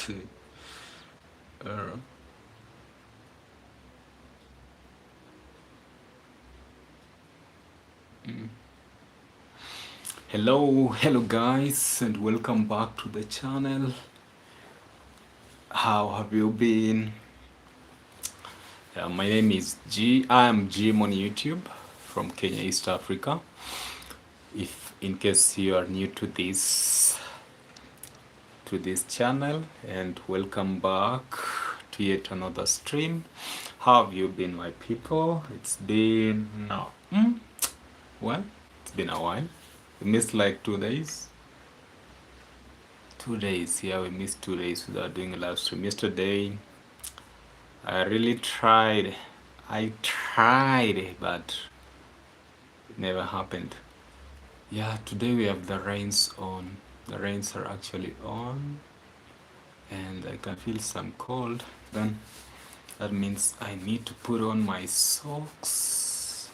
see. Uh, hello guys, and welcome back to the channel. How have you been? My name is G. I am Jim on YouTube from Kenya, East Africa. If in case you are new to this channel, and welcome back to yet another stream. How have you been, my people? It's been well, it's been a while. We missed like 2 days. 2 days, yeah, we missed 2 days without doing a live stream. Yesterday, I really tried. I tried, but it never happened. Yeah, today we have the rains on. The rains are actually on, and I can feel some cold. Then that means I need to put on my socks.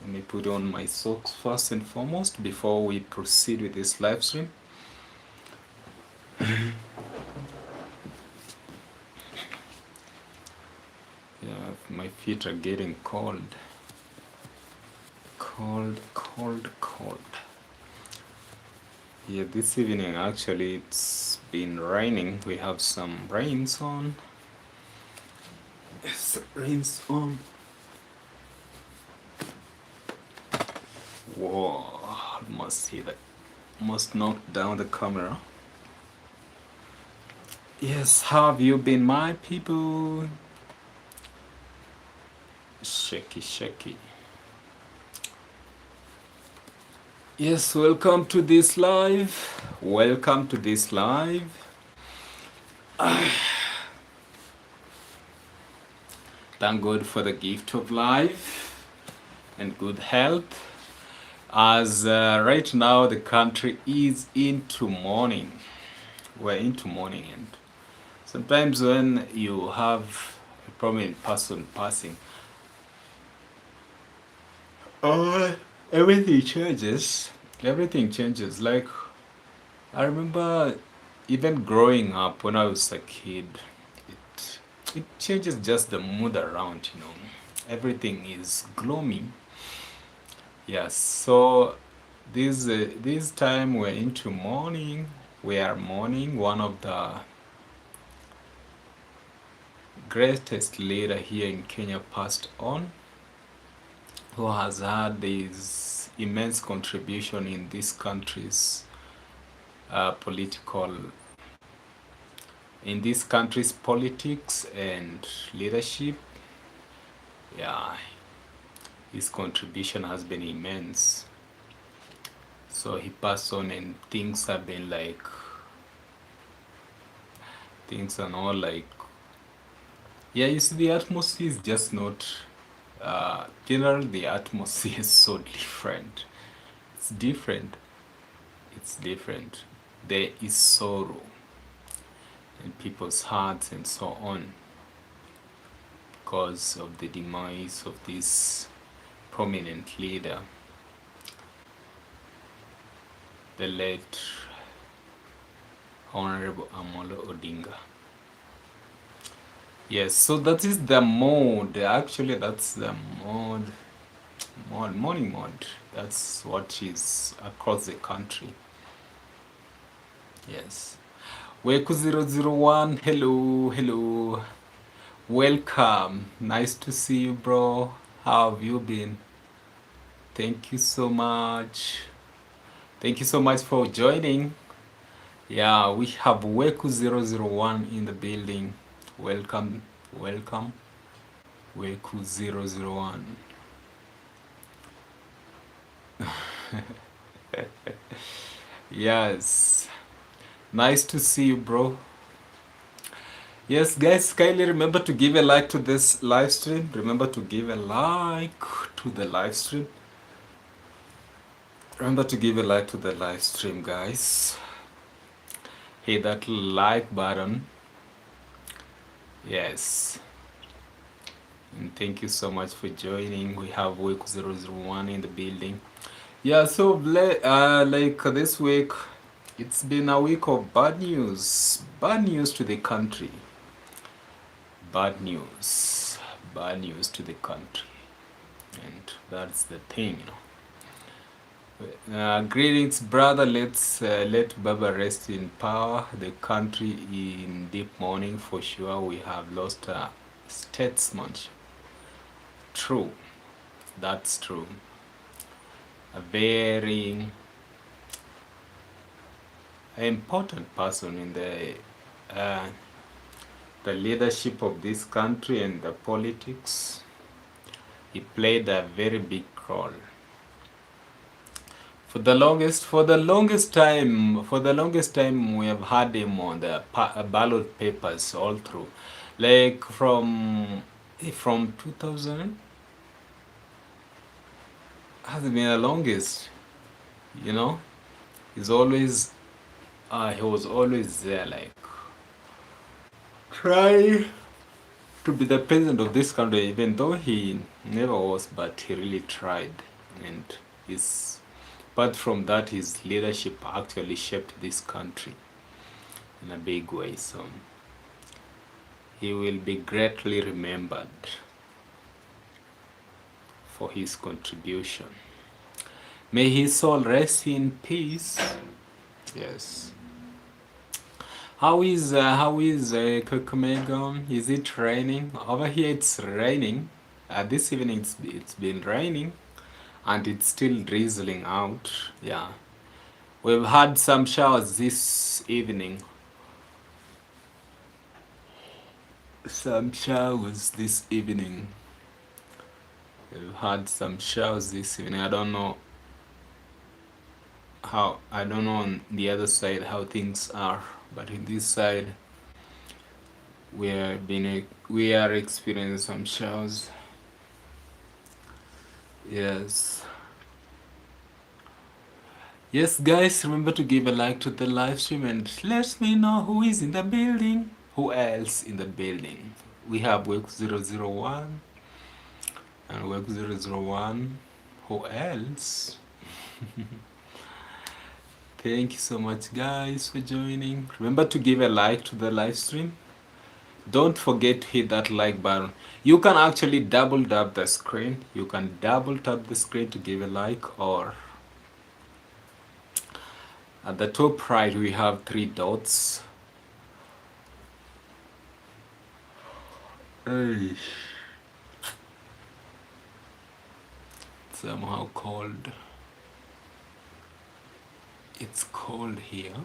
Let me put on my socks first and foremost before we proceed with this live stream. Yeah, my feet are getting cold. Cold. Yeah, this evening actually it's been raining. We have some rains on. Yes, rains on. Whoa, must see that. Must knock down the camera. Yes, how have you been, my people? Shaky. Yes, welcome to this live. Thank God for the gift of life and good health. As right now the country is into mourning. We're into mourning, and sometimes when you have a prominent person passing, everything changes. Everything changes. Like, I remember even growing up when I was a kid, it changes just the mood around, you know. Everything is gloomy. Yes, so this time we're into mourning. We are mourning one of the greatest leader here in Kenya passed on, who has had this immense contribution in this country's politics and leadership. Yeah, his contribution has been immense. So he passed on, and things are not like, yeah, you see, the atmosphere is just not generally the atmosphere is so different. It's different. There is sorrow in people's hearts and so on because of the demise of this prominent leader, the late Honorable Amolo Odinga. Yes, so that is the mode. Actually, that's the morning mode. That's what is across the country. Yes. Weku 001, hello. Welcome. Nice to see you, bro. How have you been? Thank you so much. Thank you so much for joining. Yeah, we have Weku 001 in the building. Welcome. Weku 001. Yes. Nice to see you, bro. Yes, guys, kindly remember to give a like to this live stream. Remember to give a like to the live stream. Remember to give a like to the live stream, guys. Hit that like button. Yes. And thank you so much for joining. We have week 001 in the building. Yeah, so like this week, It's been a week of bad news. Bad news to the country. Bad news. Bad news to the country. And that's the thing, greetings, brother. Let Baba rest in power. The country in deep mourning for sure. We have lost a statesman. True, that's true. A very important person in the leadership of this country and the politics. He played a very big role. For the longest time, we have had him on the ballot papers all through, like from 2000. Has been the longest, He's always, he was always there, like try to be the president of this country, even though he never was, but he really tried, and his. Apart from that, his leadership actually shaped this country in a big way, so he will be greatly remembered for his contribution. May his soul rest in peace. Yes. How is Kakamega? Is it raining? Over here it's raining. This evening it's been raining, and it's still drizzling out. Yeah, we've had some showers this evening. We've had some showers this evening. I don't know on the other side how things are, but in this side we are experiencing some showers. Yes, guys, remember to give a like to the live stream and let me know who is in the building. Who else in the building? We have Work 001 and Work 001. Who else? Thank you so much, guys, for joining. Remember to give a like to the live stream. Don't forget to hit that like button. You can actually double tap the screen. You can double tap the screen to give a like, or at the top right we have 3 dots. Somehow cold. It's cold here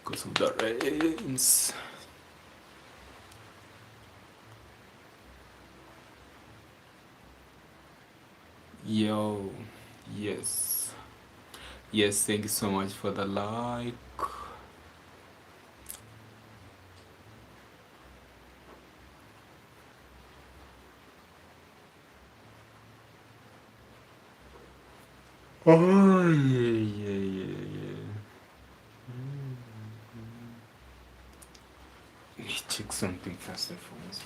because of the rains. Yo, yes, thank you so much for the like. Oh, yeah. Let me check something first and foremost.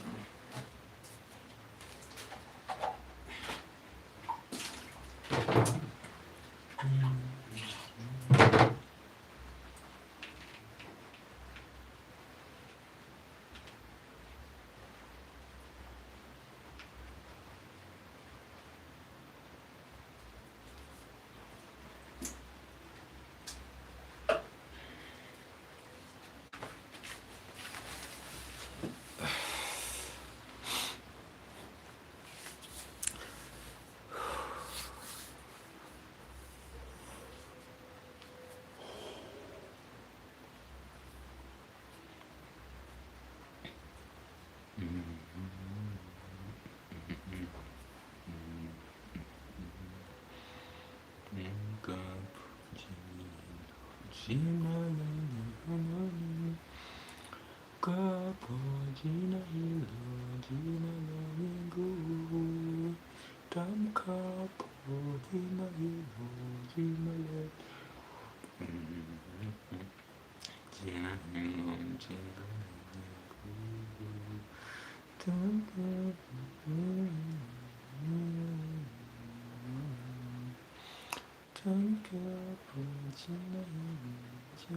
Oh,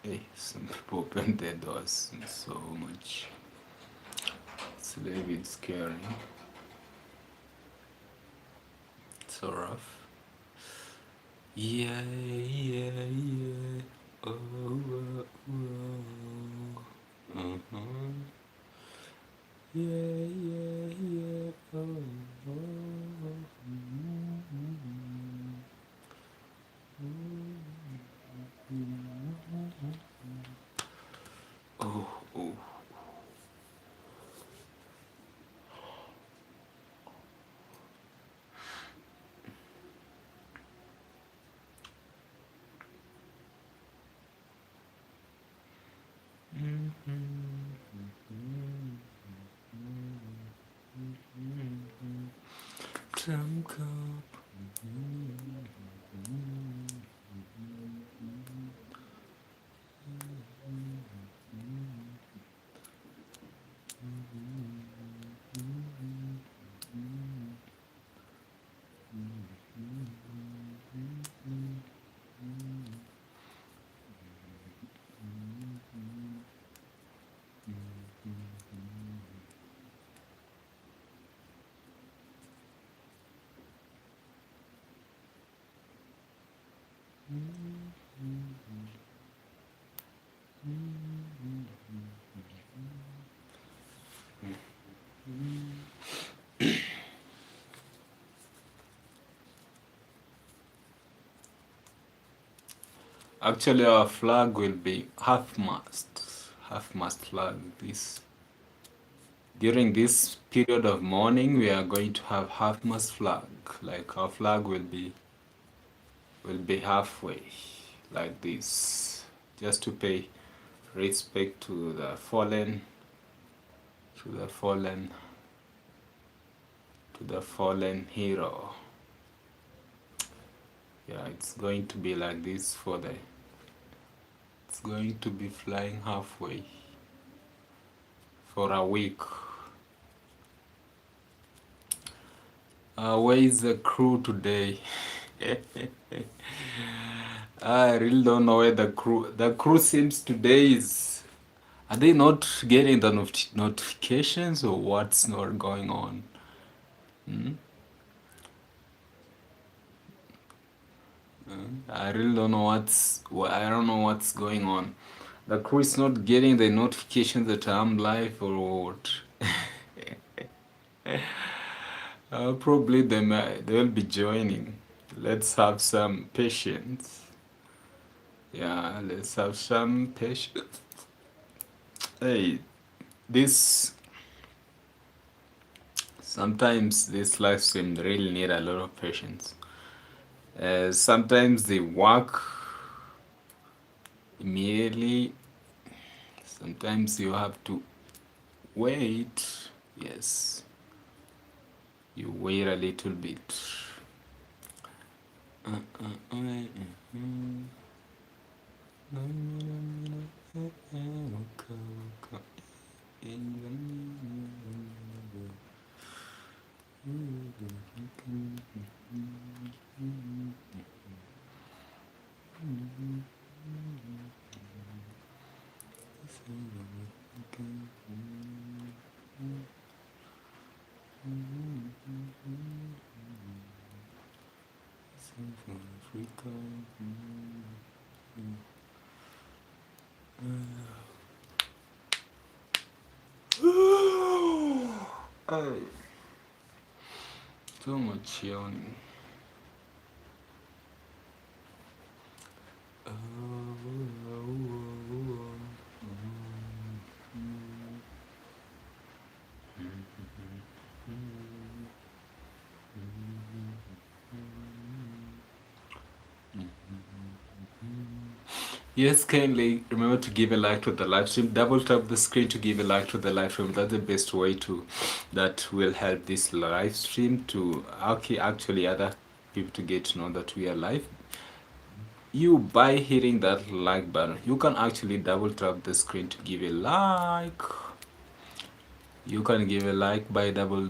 hey, some people open their doors so much. It's a little bit scary. So rough. Yeah, yeah, yeah. Oh, oh, oh. Uh-huh. Yeah, yeah, yeah. Oh, oh, oh. Oh, oh. Some cup. Actually, our flag will be half mast flag. This during this period of mourning, we are going to have half mast flag. Like our flag will be halfway, like this, just to pay respect to the fallen, to the fallen, to the fallen hero. Yeah, it's going to be like this for the. It's going to be flying halfway for a week. Where is the crew today? I really don't know where the crew. The crew seems today is. Are they not getting the notifications or what's not going on? Hmm? I really don't know I don't know what's going on. The crew is not getting the notifications that I'm live or what. Probably they'll be joining. Let's have some patience. Yeah, let's have some patience. Hey, this sometimes this live stream really need a lot of patience. Sometimes they work immediately. Sometimes you have to wait. Yes, you wait a little bit. Ay, too much yawning. Yes, kindly remember to give a like to the live stream. Double tap the screen to give a like to the live stream. That's the best way to that will help this live stream to actually other people to get to know that we are live. You by hitting that like button, you can actually double tap the screen to give a like. You can give a like by double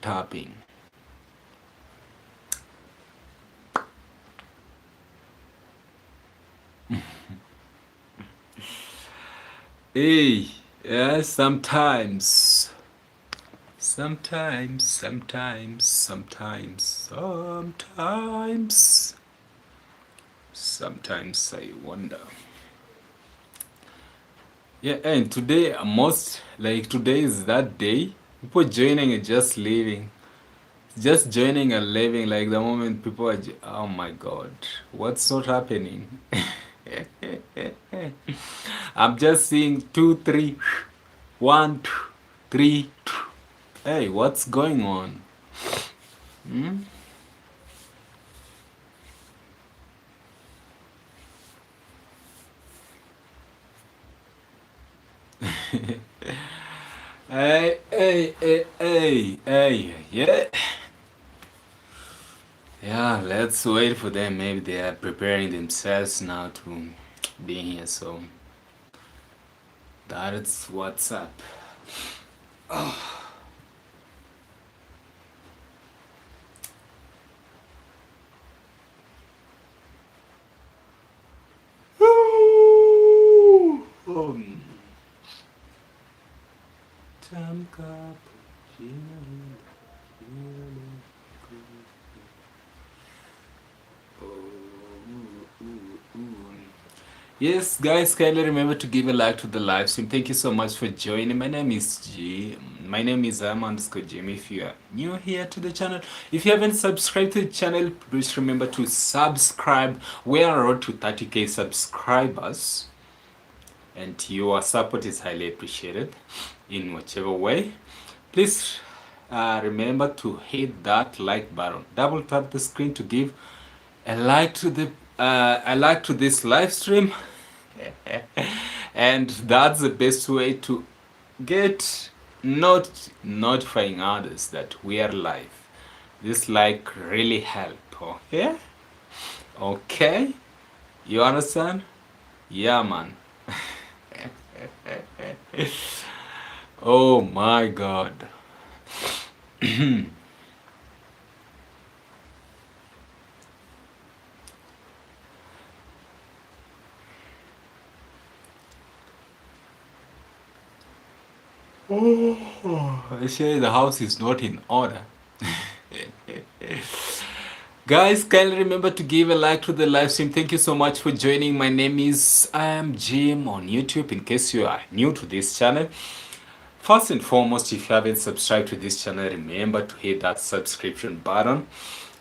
tapping. Hey, yeah, sometimes I wonder. Yeah, and today, today is that day. People joining and just leaving. Just joining and leaving, like the moment people are, oh my God, what's not happening? I'm just seeing 2, 3, 1, 2, 3. Hey, what's going on? Hmm? Hey, yeah. Yeah, let's wait for them. Maybe they are preparing themselves now to be here, so that's what's up. Um, Yes, guys, kindly remember to give a like to the live stream. Thank you so much for joining. My name is G. My name is Jim. If you are new here to the channel, if you haven't subscribed to the channel, please remember to subscribe. We are on road to 30k subscribers, and your support is highly appreciated in whichever way. Please remember to hit that like button. Double tap the screen to give a like to this live stream. And that's the best way to get notifying others that we are live. This like really help. Okay? Okay? You understand? Yeah, man. Oh my God. Actually, the house is not in order. Guys, kindly remember to give a like to the live stream. Thank you so much for joining. My name is I am Jim on YouTube. In case you are new to this channel, first and foremost, if you haven't subscribed to this channel, remember to hit that subscription button,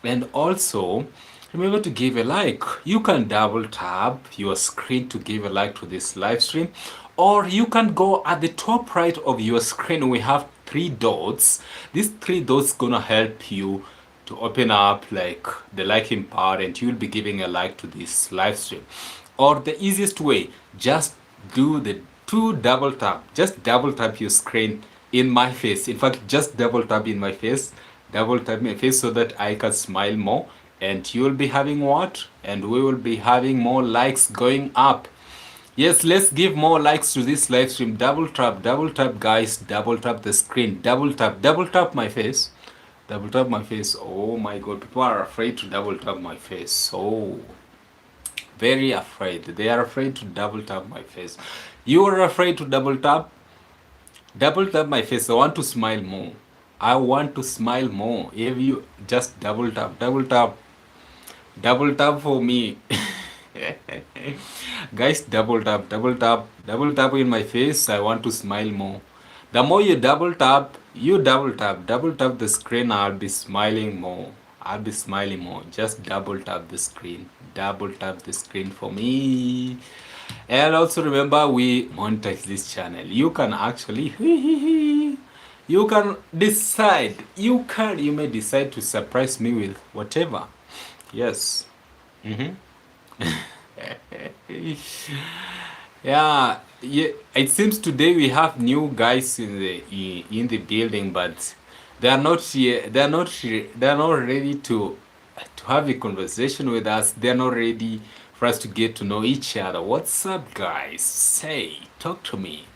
and also remember to give a like. You can double tap your screen to give a like to this live stream, or you can go at the top right of your screen. We have 3 dots. These 3 dots gonna help you to open up like the liking part, and you'll be giving a like to this live stream. Or the easiest way, just do the two double tap. Just double tap your screen in my face. In fact, just double tap in my face. Double tap my face so that I can smile more, and you will be having what? And we will be having more likes going up. Yes, let's give more likes to this live stream. Double tap, guys. Double tap the screen. Double tap my face. Double tap my face. Oh my God, people are afraid to double tap my face. So very afraid. They are afraid to double tap my face. You are afraid to double tap? Double tap my face. I want to smile more. I want to smile more. If you just double tap for me. Guys, double tap in my face. I want to smile more. The more you double tap the screen, I'll be smiling more. I'll be smiling more. Just double tap the screen. Double tap the screen for me. And also remember, we monetize this channel. You can actually, you can decide. You may decide to surprise me with whatever. Yes. Mm-hmm. Yeah, yeah. It seems today we have new guys in the building, but they are not here. They are not ready to have a conversation with us. They are not ready for us to get to know each other. What's up, guys? Say, talk to me.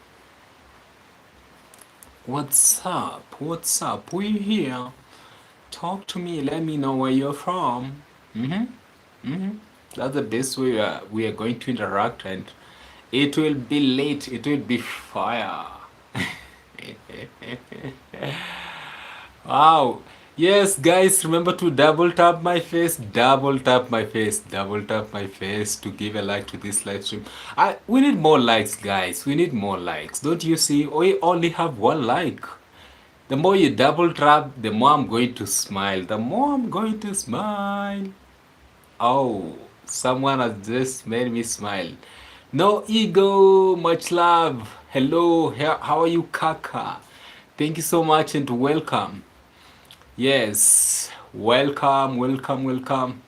What's up? What's up? We here. Talk to me. Let me know where you're from. Mm-hmm. Mm-hmm. That's the best way we are going to interact, and it will be late. It will be fire. Wow. Yes, guys, remember to double tap my face, double tap my face, double tap my face to give a like to this live stream. We need more likes, guys. We need more likes. Don't you see? We only have one like. The more you double tap, the more I'm going to smile. The more I'm going to smile. Oh, someone has just made me smile. No ego, much love. Hello, how are you, Kaka? Thank you so much and welcome. Yes, welcome, welcome, welcome.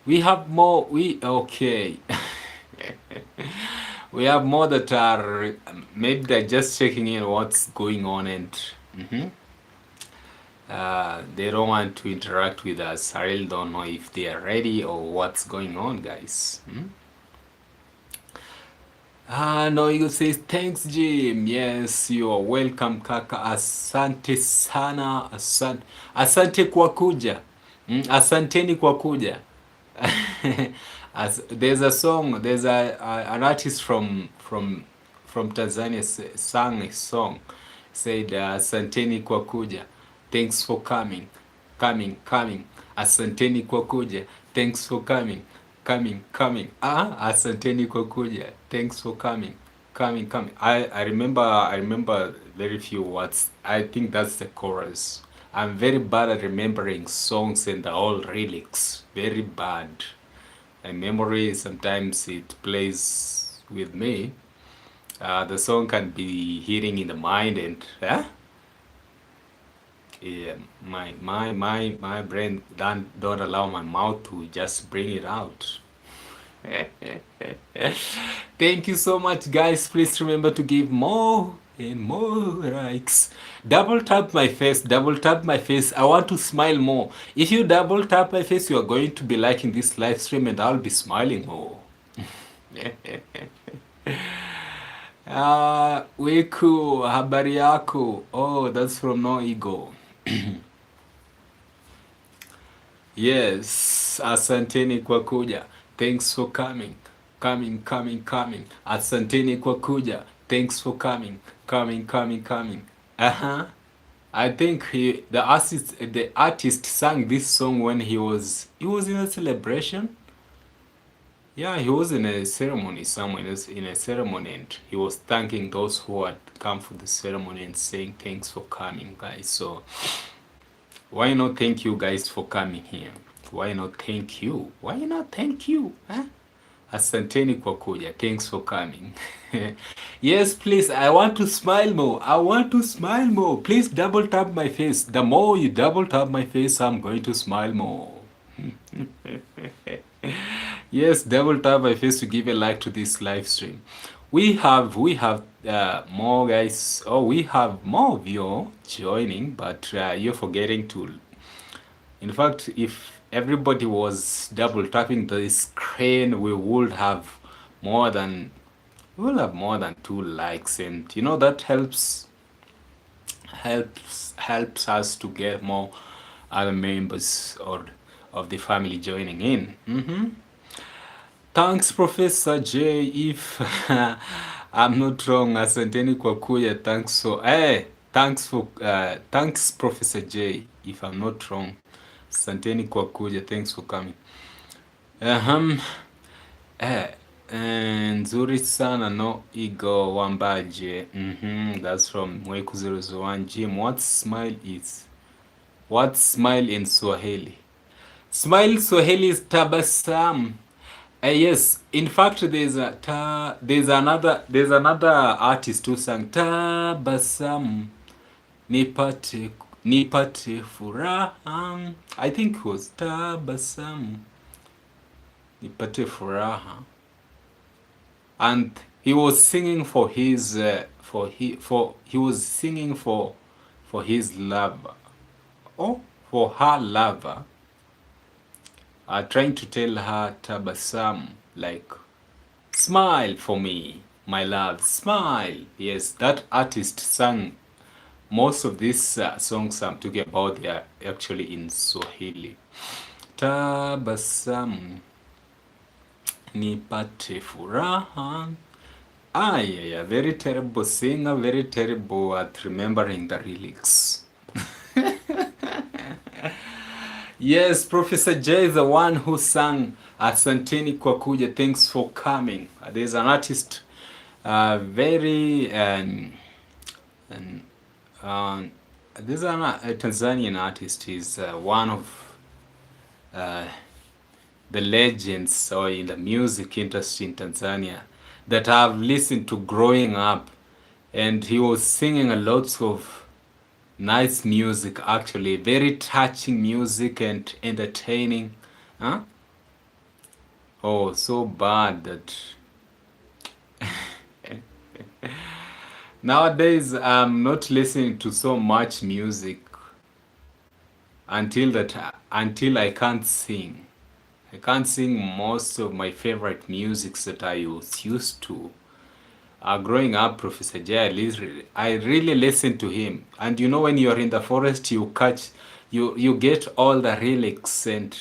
We have more. Okay. We have more that are maybe they're just checking in what's going on, and they don't want to interact with us. I really don't know if they are ready or what's going on, guys. No, you say thanks, Jim. Yes, you are welcome, Kaka. Asante sana, asante kwa kuja. Asanteni kwa kuja. There's a song, there's an artist from Tanzania sang a song, said asanteni kwa kuja, thanks for coming, coming, asanteni kwa kuja, thanks for coming, coming, asanteni kwa kuja, thanks for coming, coming. I remember very few words. I think that's the chorus. I'm very bad at remembering songs and the whole lyrics. Very bad. My memory sometimes it plays with me. The song can be hitting in the mind, and yeah, my brain don't allow my mouth to just bring it out. Thank you so much, guys. Please remember to give more and more likes. Double tap my face, double tap my face. I want to smile more. If you double tap my face, you are going to be liking this live stream, and I'll be smiling more. Wiku, habari yako. Oh, that's from No Ego. Yes, asanteni kwa kuja. Thanks for coming. Coming. Asanteni kwa kuja. Thanks for coming. Coming. Uh-huh. I think the artist sang this song when he was in a celebration. Yeah, he was in a ceremony somewhere, in a ceremony, and he was thanking those who had come for the ceremony and saying thanks for coming, guys. So why not thank you guys for coming here? Why not thank you? Huh? Asanteni kwa kuja. Thanks for coming. Yes, please. I want to smile more. Please double tap my face. The more you double tap my face, I'm going to smile more. Yes, double tap my face to give a like to this live stream. We have more guys. Oh, we have more of you joining, but you're forgetting to. In fact, if everybody was double tapping the screen, we would have more than 2 likes, and you know that helps us to get more other members or of the family joining in. Thanks, Professor J. If I'm not wrong, asanteni kwa kuja. Thanks, Professor J. If I'm not wrong, asanteni kwa kuja. Thanks for coming. Nzuri sana, No Ego Wambaje. That's from Mweku 001. Jim, what smile in Swahili? Smile Swahili is tabasam. Yes, in fact, there's another artist who sang tabasamu nipate furaha. I think it was tabasamu nipate furaha, and he was singing for his he was singing for his lover, or for her lover. Trying to tell her tabasam, like smile for me, my love, smile. Yes, that artist sang most of these songs I'm talking about, they are actually in Swahili. Tabasamu nipate furaha. Yeah, very terrible singer, very terrible at remembering the lyrics. Yes, Professor J is the one who sang Asanteni kwa kuja, thanks for coming. There's an artist, very, there's a Tanzanian artist. He's one of the legends or in the music industry in Tanzania that I've listened to growing up, and he was singing a lot of nice music, actually very touching music and entertaining. Huh? Oh, so bad that nowadays I'm not listening to so much music until I can't sing. I can't sing most of my favorite musics that I was used to. Growing up, Professor Jay, I really listened to him. And you know, when you're in the forest, you get all the lyrics, and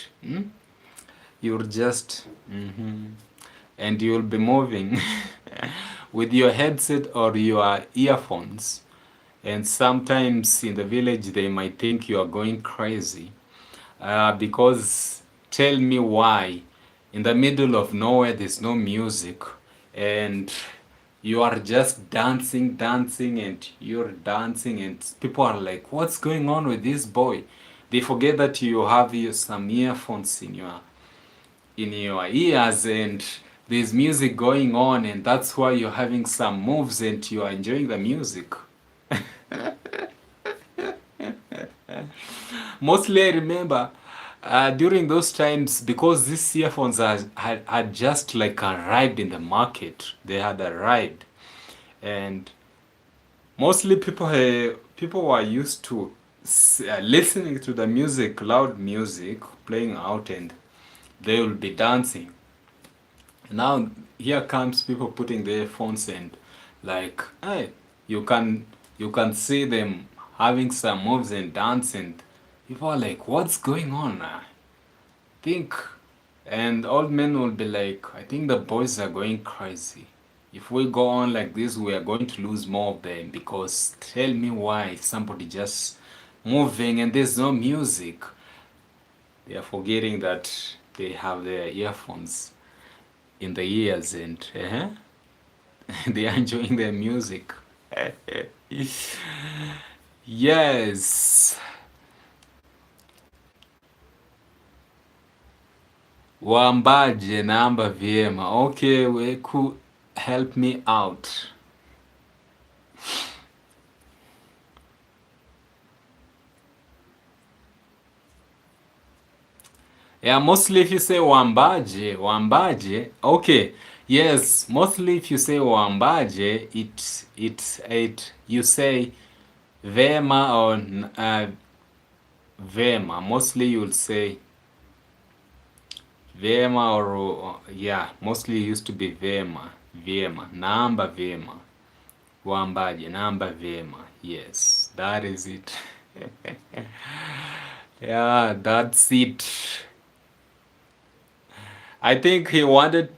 you're just, and you'll be moving with your headset or your earphones. And sometimes in the village, they might think you are going crazy. Because tell me why in the middle of nowhere there's no music, and you are just dancing, and you're dancing, and people are like, what's going on with this boy? They forget that you have some earphones in your ears, and there's music going on, and that's why you're having some moves and you are enjoying the music. Mostly I remember during those times, because these earphones had just like arrived in the market. They had arrived, and mostly people were used to listening to the music, loud music playing out, and they will be dancing. Now here comes people putting their phones, and like, hey, you can see them having some moves and dancing. People are like, what's going on? Think, and old men will be like, I think the boys are going crazy. If we go on like this, we are going to lose more of them, because tell me why somebody just moving and there's no music. They are forgetting that they have their earphones in the ears, and they are enjoying their music. Yes. Waambaje naamba vyema. Okay, we could help me out. Yeah, mostly if you say wambaje, okay. Yes, mostly if you say wambaje, it you say vema or vema. Mostly you'll say vema, or yeah, mostly it used to be vema, naamba vema, wambaje, naamba vema. Yes, that is it. Yeah, that's it. I think he asked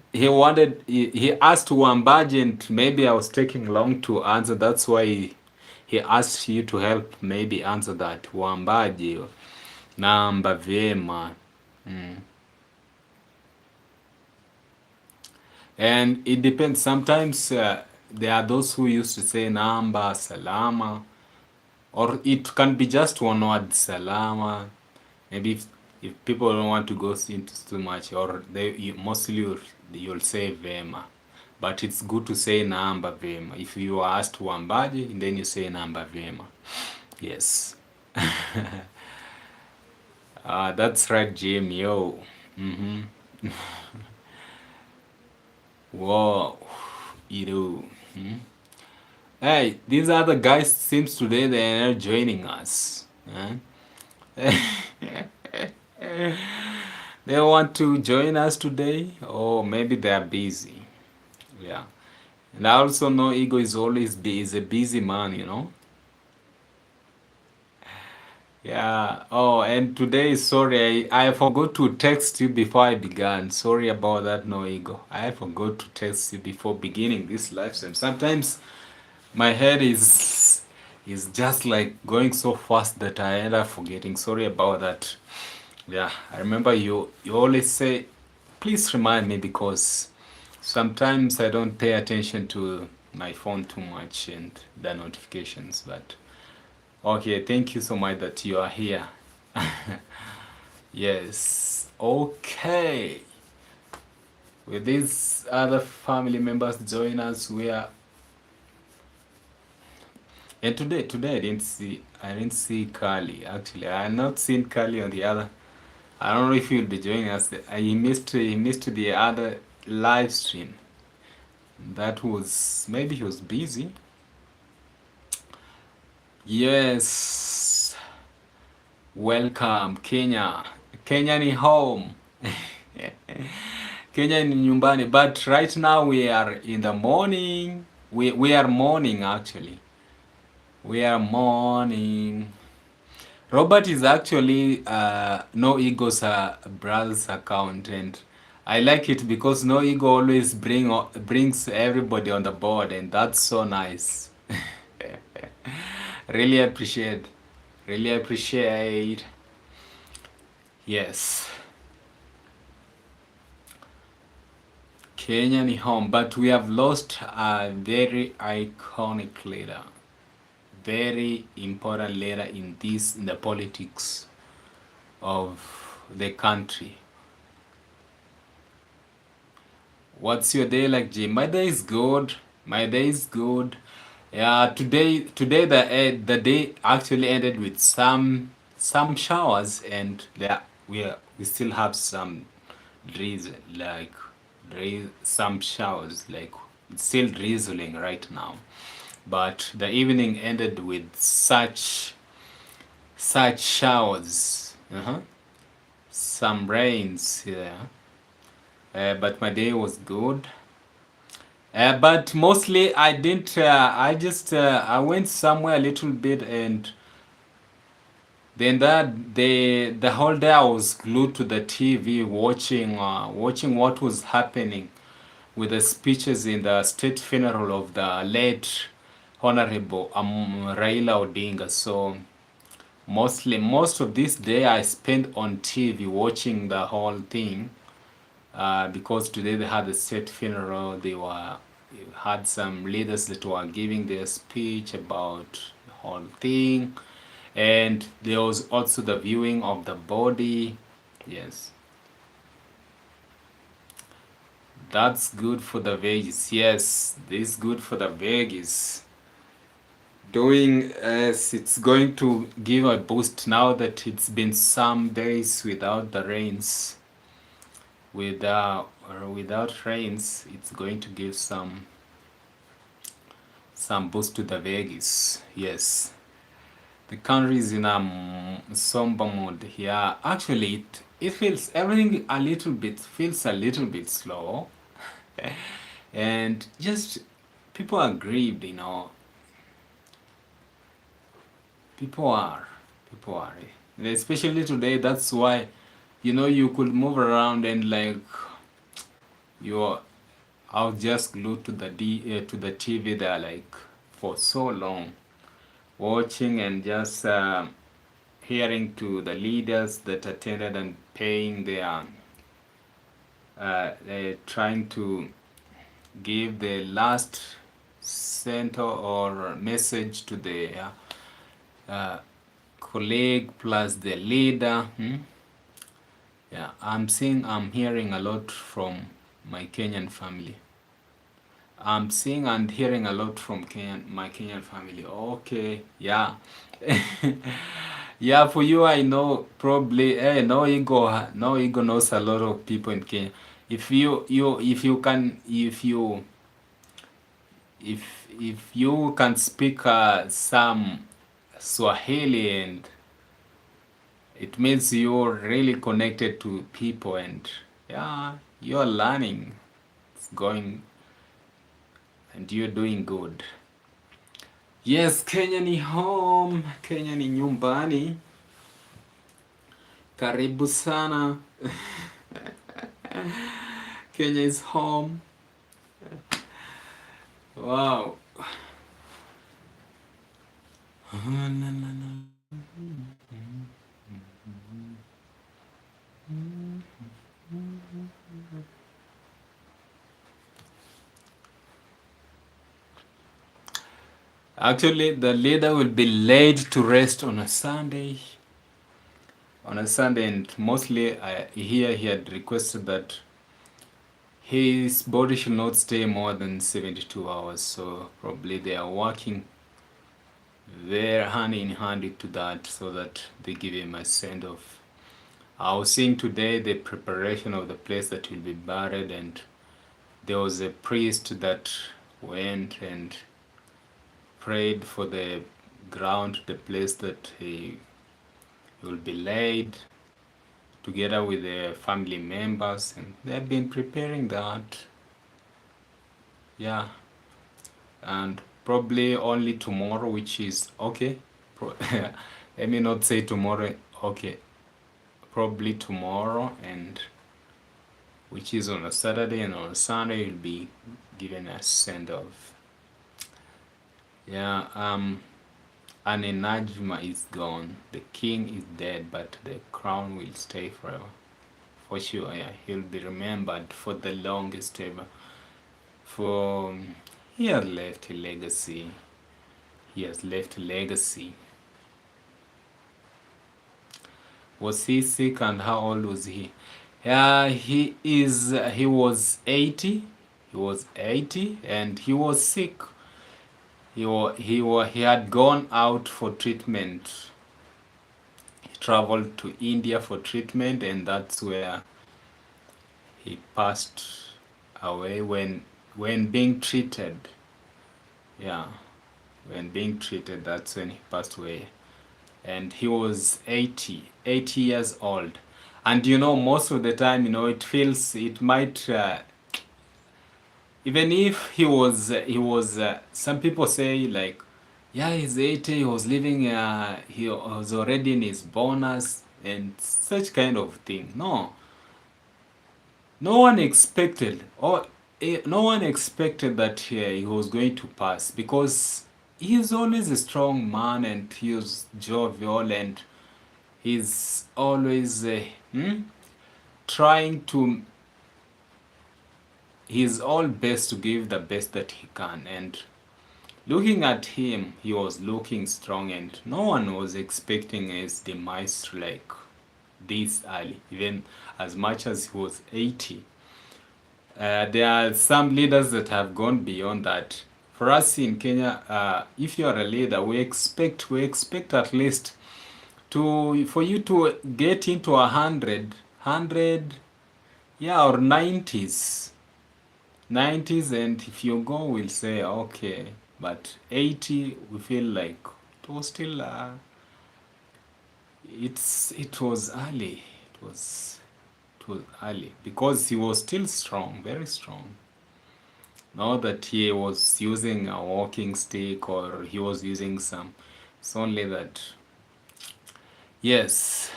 Wambaji, and maybe I was taking long to answer. That's why he asked you to help maybe answer that. Wambaji namba vyema. And it depends. Sometimes there are those who used to say namba salama, or it can be just one word salama. Maybe if people don't want to go into too much, or mostly you'll say vema, but it's good to say namba vema. If you are asked wambaji, and then you say namba vema. Yes. That's right, Jim. Yo. Whoa. You know. Hey, these other guys seems today they are joining us. They want to join us today, or maybe they are busy. Yeah. And I also know Ego is always is a busy man, you know. Yeah. Oh, and today, sorry, I forgot to text you before I began. Sorry about that, no ego. I forgot to text you before beginning this live stream. Sometimes my head is just like going so fast that I end up forgetting. Sorry about that. Yeah, I remember you always say, please remind me because sometimes I don't pay attention to my phone too much and the notifications, but okay, thank you so much that you are here. Yes. Okay. With these other family members join us, we are. And today I didn't see Kali. Actually, I have not seen Kali on the other. I don't know if he'll be joining us. He missed the other live stream. That was maybe he was busy. Yes. Welcome Kenya. Kenya ni home. Kenya ni nyumbani. But right now we are in the morning. We are morning actually. We are morning. Robert is actually No Ego's brother's account, and I like it because No Ego always brings everybody on the board, and that's so nice. Really appreciate. Really appreciate. Yes. Kenya ni home, but we have lost a very iconic leader, very important leader in the politics of the country. What's your day like, Jim? My day is good. My day is good. Yeah, today the day actually ended with some showers, and there we still have some drizzle, like some showers, like it's still drizzling right now. But the evening ended with such showers, some rains here. But my day was good. But mostly I didn't. I went somewhere a little bit, and then the whole day I was glued to the TV watching what was happening with the speeches in the state funeral of the late Honorable Raila Odinga. So most of this day I spent on TV watching the whole thing. Because today they had a state funeral. They had some leaders that were giving their speech about the whole thing, and there was also the viewing of the body. Yes, that's good for the veggies. Yes, this is good for the veggies. Doing as it's going to give a boost now that it's been some days without the rains. Without rains, it's going to give some boost to the veggies. Yes, the country is in a somber mood here. Actually, it feels everything feels a little bit slow, and just people are grieved. People are, and especially today. That's why, you could move around and like you're I was just glued to the TV there like for so long, watching and just hearing to the leaders that attended and paying their trying to give the last center or message to the colleague plus the leader. Yeah, I'm hearing a lot from my Kenyan family. I'm seeing and hearing a lot from my Kenyan family. Okay, yeah. Yeah, for you, I know probably, no ego knows a lot of people in Kenya. If you can speak some Swahili, and it means you're really connected to people, and yeah, you're learning. It's going, and you're doing good. Yes, Kenya ni home. Kenya ni nyumbani. Karibu sana. Kenya is home. Wow. Actually, the leader will be laid to rest on a Sunday. And mostly here he had requested that his body should not stay more than 72 hours. So probably they are working very hand in hand to that so that they give him a send off. I was seeing today the preparation of the place that will be buried, and there was a priest that went and prayed for the ground, the place that he will be laid, together with the family members, and they've been preparing that. Yeah, and probably only tomorrow, which is okay. Let me not say tomorrow, okay. Probably tomorrow, and which is on a Saturday, and on a Sunday you'll be given a send off. Yeah, Anenajma is gone. The king is dead, but the crown will stay forever. For sure, yeah, he'll be remembered for the longest ever. For he has left a legacy. He has left a legacy. Was he sick, and how old was he? Yeah, he was 80. He was 80 and he was sick. He had gone out for treatment. He traveled to India for treatment, and that's where he passed away when being treated. Yeah, when being treated, that's when he passed away. And he was 80 years old. And most of the time, it might, even if he was, some people say like, yeah, he's 80, he was living, he was already in his bonus and such kind of thing. No one expected, or no one expected that he was going to pass, because he's always a strong man and he was jovial, and he's always trying to his all best to give the best that he can. And looking at him, he was looking strong, and no one was expecting his demise like this early, even as much as he was 80. There are some leaders that have gone beyond that. For us in Kenya, if you are a leader, we expect at least for you to get into 100, yeah, or 90s, and if you go, we'll say okay, but 80, we feel like it was still it was early. It was early because he was still strong, very strong. Not that he was using a walking stick or he was using some. It's only that, yes,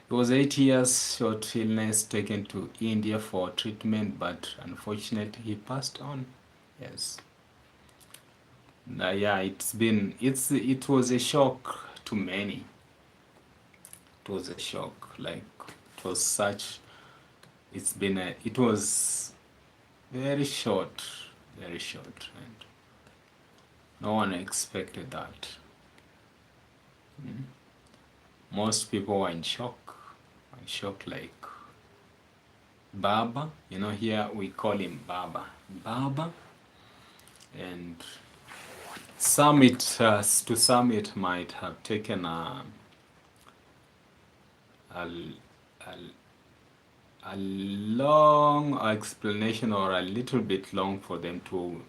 he was 8 years, short illness, taken to India for treatment, but unfortunately he passed on. Yes. Yeah, it was a shock to many. It was a shock. Like, it was such, it was very short, and no one expected that. Most people were in shock. Like Baba, here we call him Baba. And to some it might have taken a long explanation, or a little bit long, for them to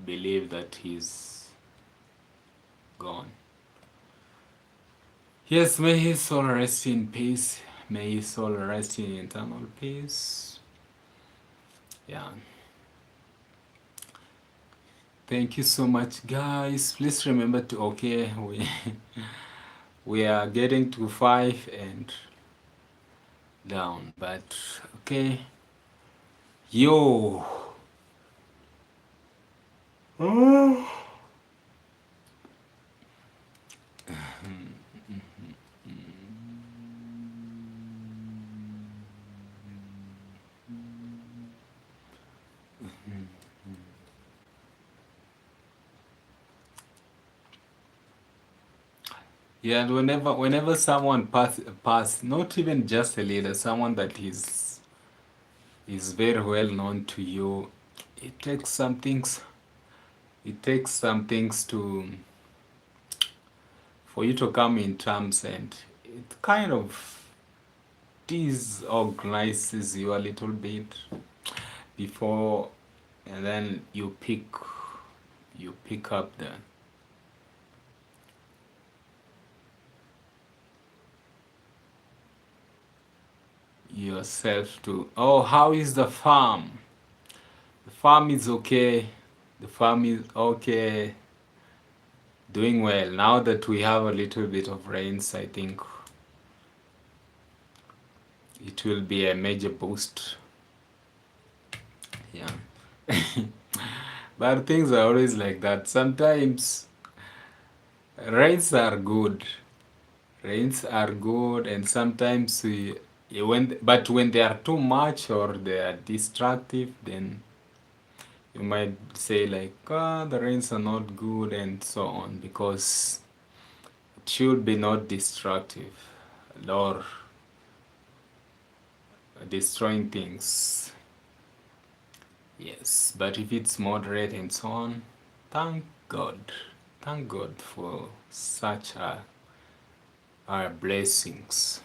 believe that he's gone. Yes, may his soul rest in peace. May his soul rest in eternal peace. Yeah. Thank you so much, guys. Please remember to, We are getting to 5 and down, but okay. Yo. Oh. Yeah, and whenever someone pass, not even just a leader, someone that is very well known to you, it takes some things. It takes some things to for you to come in terms, and it kind of disorganizes you a little bit before, and then you pick up the yourself to, oh, how is the farm? The farm is okay. The farm is okay, doing well. Now that we have a little bit of rains, I think it will be a major boost. Yeah. But things are always like that. Sometimes rains are good. Rains are good, and sometimes when they are too much or they are destructive, then you might say like, the rains are not good and so on, because it should be not destructive or destroying things. Yes, but if it's moderate and so on, thank God. Thank God for such are blessings.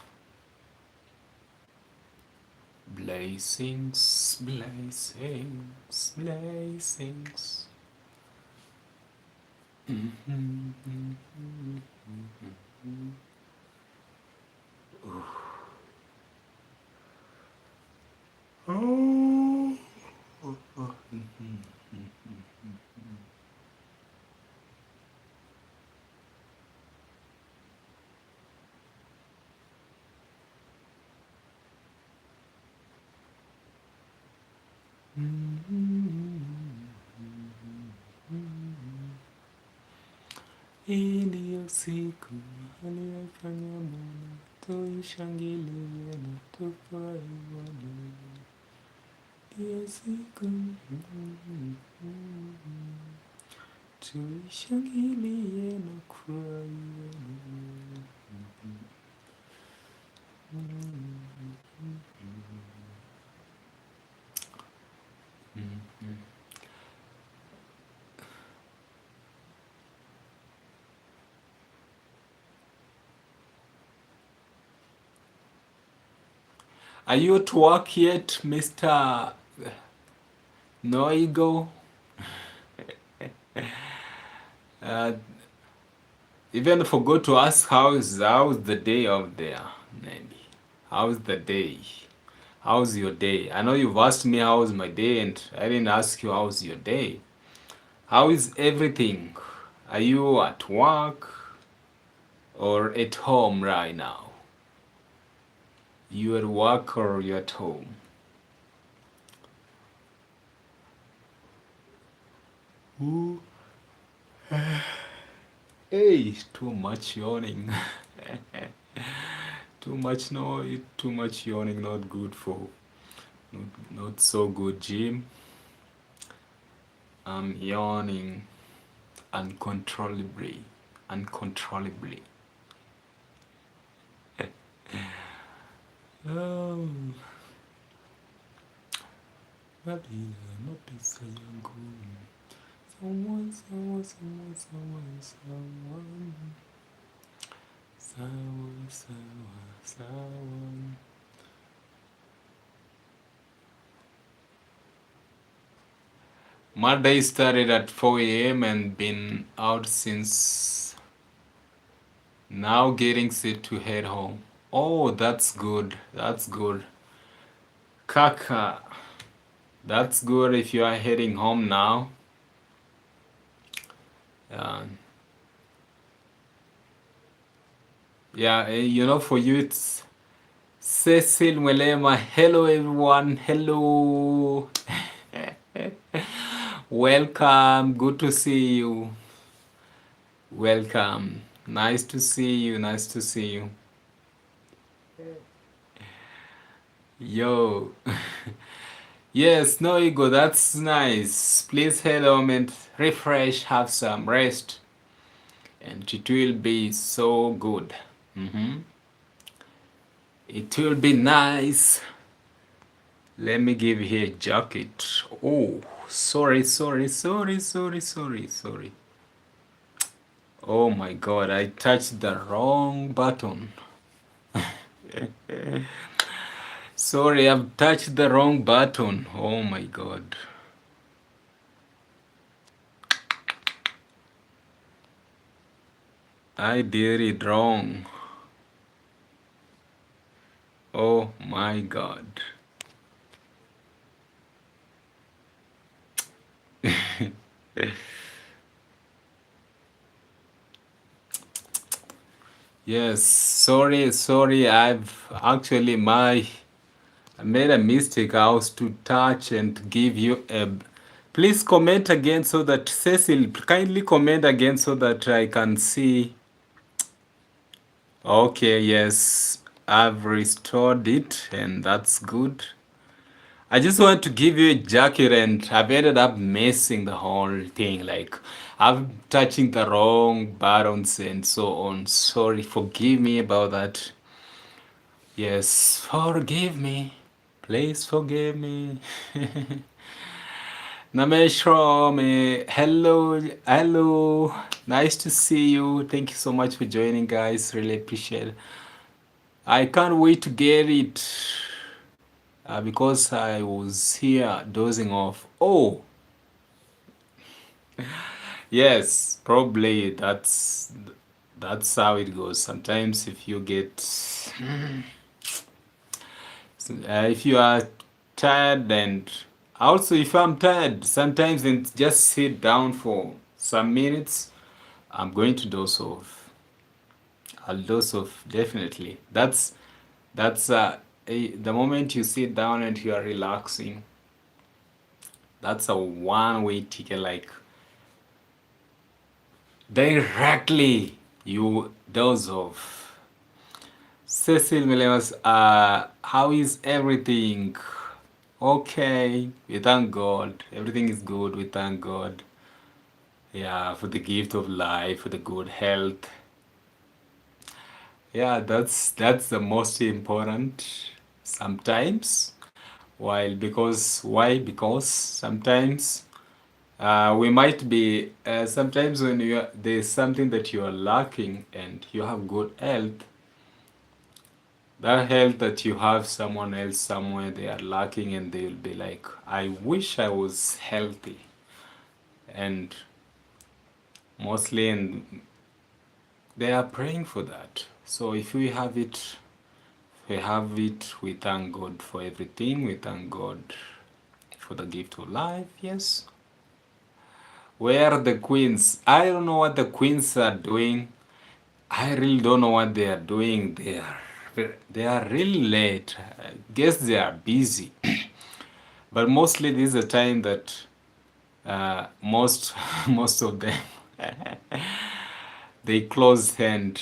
Blessings, blessings, blessings. Oh. Iliyo siku aliyofanya Bwana, tuishangilie na tufurahi Bwana. Iyo siku tuishangilie na kufurahi Bwana. Are you at work yet, Mr. Noigo? Even forgot to ask how's the day out there, maybe. How's the day? How's your day? I know you've asked me how's my day, and I didn't ask you how's your day. How is everything? Are you at work or at home right now? You at work or you at home? Ooh. Hey, too much yawning. Too much too much yawning, not good for, not so good, Jim. I'm yawning uncontrollably. Oh, mapesa yangu. Someone. Sawa. My day started at 4 a.m. and been out since now, getting set to head home. Oh, that's good. That's good. Kaka, that's good if you are heading home now. Yeah, for you it's Cecil Mwelema. Hello, everyone. Hello. Welcome. Good to see you. Welcome. Nice to see you. Nice to see you. Yo. Yes, no ego. That's nice. Please head home and refresh, have some rest, and it will be so good. It will be nice. Let me give you a jacket. Oh, sorry, sorry, sorry, sorry, sorry, sorry. Oh my god, I touched the wrong button. Sorry, I've touched the wrong button. Oh my god. I did it wrong. Oh my god. Yes, sorry, sorry. I've actually I made a mistake. I was to touch and give you a. Please comment again so that Cecil, kindly comment again so that I can see. Okay, yes, I've restored it and that's good. I just want to give you a jacket and I've ended up messing the whole thing. Like, I'm touching the wrong buttons and so on. Sorry, forgive me about that. Yes, forgive me. Please forgive me. Nameshram, hello, hello. Nice to see you. Thank you so much for joining, guys. Really appreciate it. I can't wait to get it because I was here dozing off. Oh, yes, probably that's how it goes. Sometimes if you get if you are tired and also if I'm tired, sometimes then just sit down for some minutes. I'm going to doze off. I'll doze off definitely. That's the moment you sit down and you are relaxing. That's a one way ticket. Like directly you doze off. Cecil Milemas, how is everything? Okay, we thank God. Everything is good. We thank God. Yeah, for the gift of life, for the good health. Yeah, that's the most important sometimes. While because why? Because sometimes we might be sometimes when there's something that you are lacking and you have good health, that health that you have, someone else somewhere they are lacking and they'll be like, I wish I was healthy. And mostly and they are praying for that. So if we have it, we thank God for everything. We thank God for the gift of life. Yes. Where are the queens? I don't know what the queens are doing. I really don't know what they are doing. They are really late. I guess they are busy. But mostly this is a time that most most of them they close and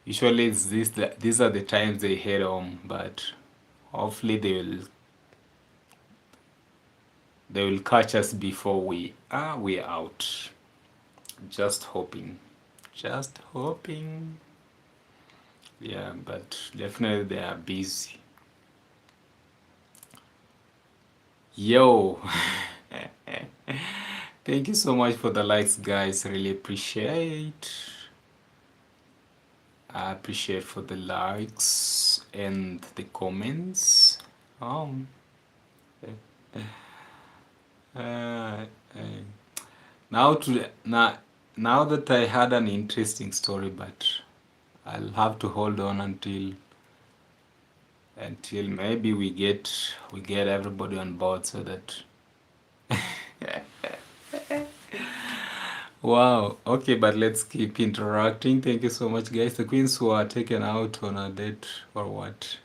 usually it's these are the times they head home. But hopefully they will catch us before we're out. Just hoping. Just hoping. Yeah, but definitely they are busy. Yo. Thank you so much for the likes, guys. Really appreciate. I appreciate for the likes and the comments. Um, uh, uh, now that I had an interesting story, but I'll have to hold on until maybe we get everybody on board so that Wow. Okay, but let's keep interacting. Thank you so much, guys. The queens who are taken out on a date or what?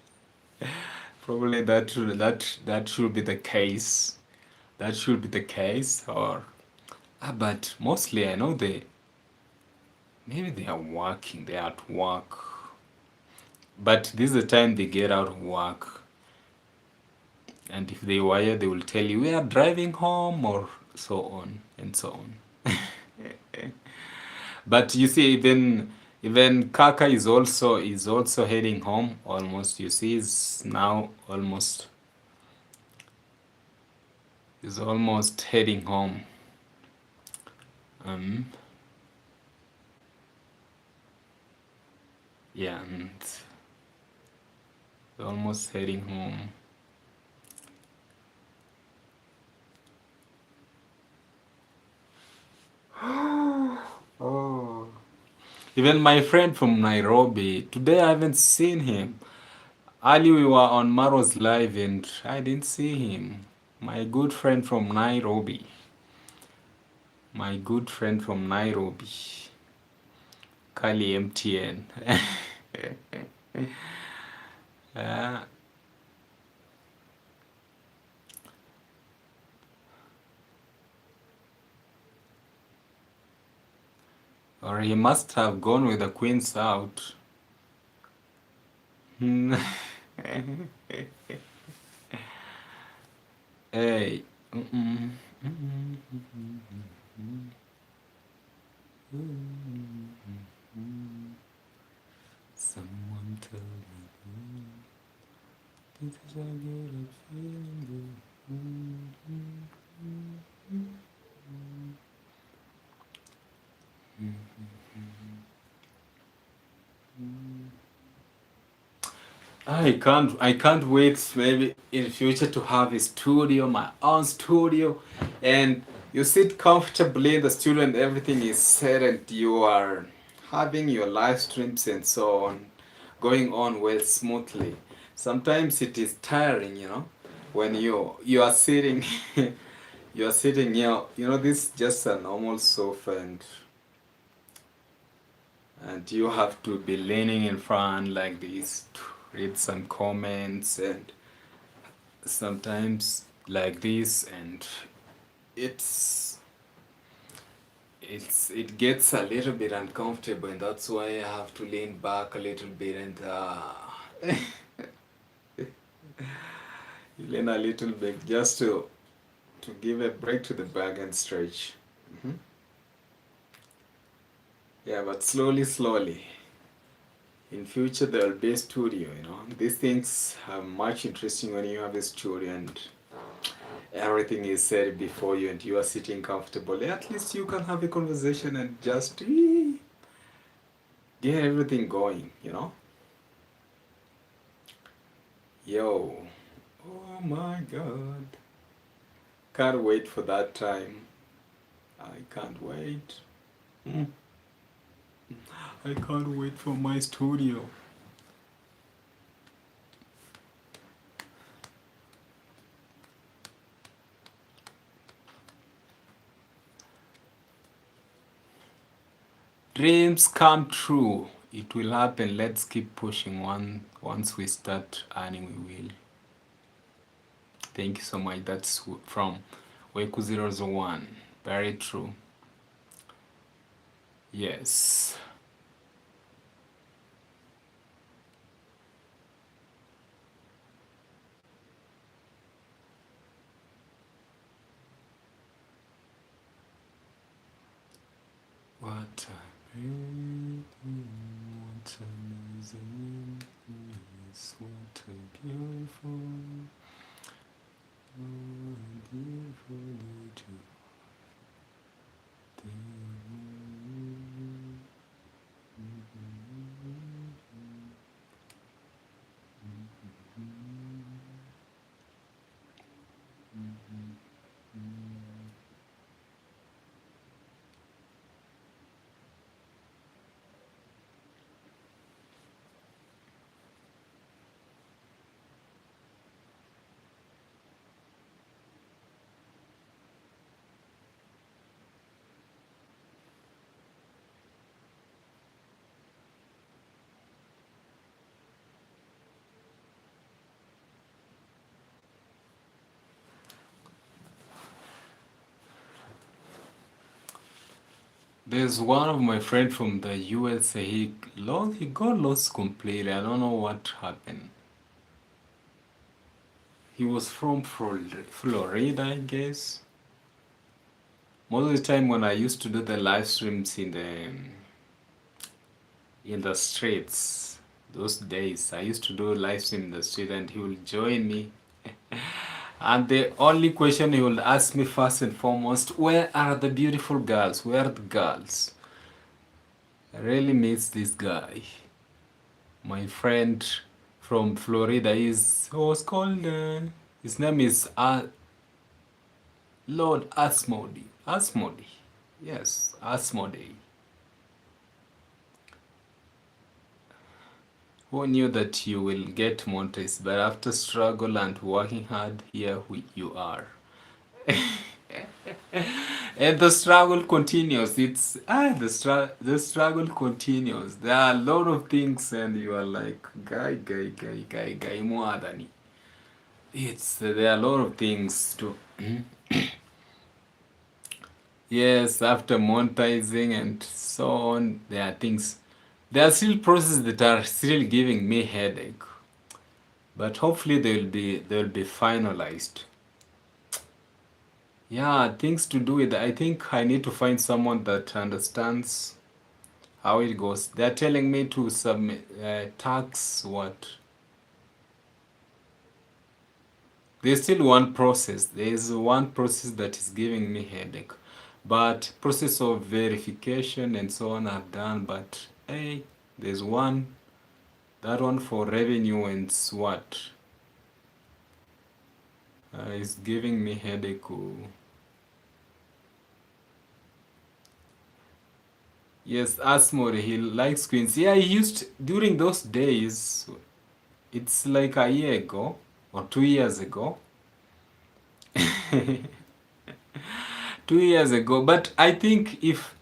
Probably that should be the case. That should be the case. Or but mostly I know maybe they are working. They are at work. But this is the time they get out of work. And if they wire, they will tell you we are driving home or so on and so on. But you see, even Kaka is also heading home almost. You see, is now almost is almost heading home. Um, yeah, and almost heading home. Oh. Even my friend from Nairobi, today I haven't seen him. Early we were on Maro's live and I didn't see him. My good friend from Nairobi. My good friend from Nairobi. Kali MTN. uh, or he must have gone with the queens out. Hey. Mm-mm. Someone tell me this is a good feeling. I can't wait maybe in future to have a studio, my own studio, and you sit comfortably in the studio and everything is set and you are having your live streams and so on going on well smoothly. Sometimes it is tiring, when you are sitting you are sitting here, this is just a normal sofa and you have to be leaning in front like this to read some comments and sometimes like this and it's it gets a little bit uncomfortable and that's why I have to lean back a little bit and lean a little bit just to give a break to the back and stretch. Yeah, but slowly in future there will be a studio, these things are much interesting when you have a studio and everything is said before you and you are sitting comfortably. At least you can have a conversation and just get everything going. Yo, oh my god. Can't wait for that time. I can't wait. Mm. I can't wait for my studio. Dreams come true. It will happen. Let's keep pushing. Once we start earning, we will. Thank you so much. That's from Weku001. Very true. Yes. What a what amazing, yes, what a beautiful day to There's one of my friend from the USA. He got lost completely. I don't know what happened. He was from Florida, I guess. Most of the time when I used to do the live streams in the streets, those days I used to do live stream in the street, and he will join me. And the only question he will ask me first and foremost, where are the beautiful girls? Where are the girls? I really miss this guy. My friend from Florida is was called his name is Lord Asmodi. Asmodi. Yes, Asmodi. Who knew that you will get monetized, but after struggle and working hard, here you are. And the struggle continues. The struggle continues. There are a lot of things, and you are like guy more than there are a lot of things to. Yes, after monetizing and so on, there are things. There are still processes that are still giving me headache, but hopefully they will be finalized. Yeah, things to do with. I think I need to find someone that understands how it goes. They're telling me to submit tax what? There's still one process. There's one process that is giving me headache, but process of verification and so on are done. But hey, there's one. That one for revenue and what is giving me headache. Oh. Yes, Asmore, he likes Queens. Yeah, he used during those days. It's like a year ago or 2 years ago. 2 years ago, but I think if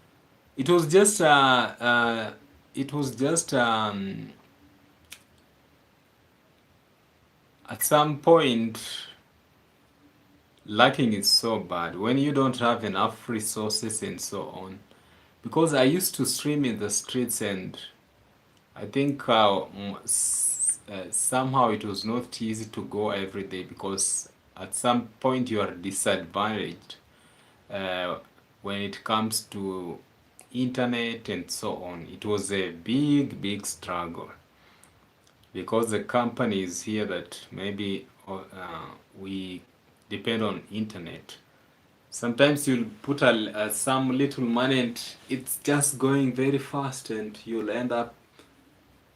it was just it was just at some point lacking is so bad when you don't have enough resources and so on. Because I used to stream in the streets, and I think somehow it was not easy to go every day because at some point you are disadvantaged when it comes to internet and so on. It was a big struggle because the company is here that maybe we depend on internet. Sometimes you'll put some little money and it's just going very fast, and you'll end up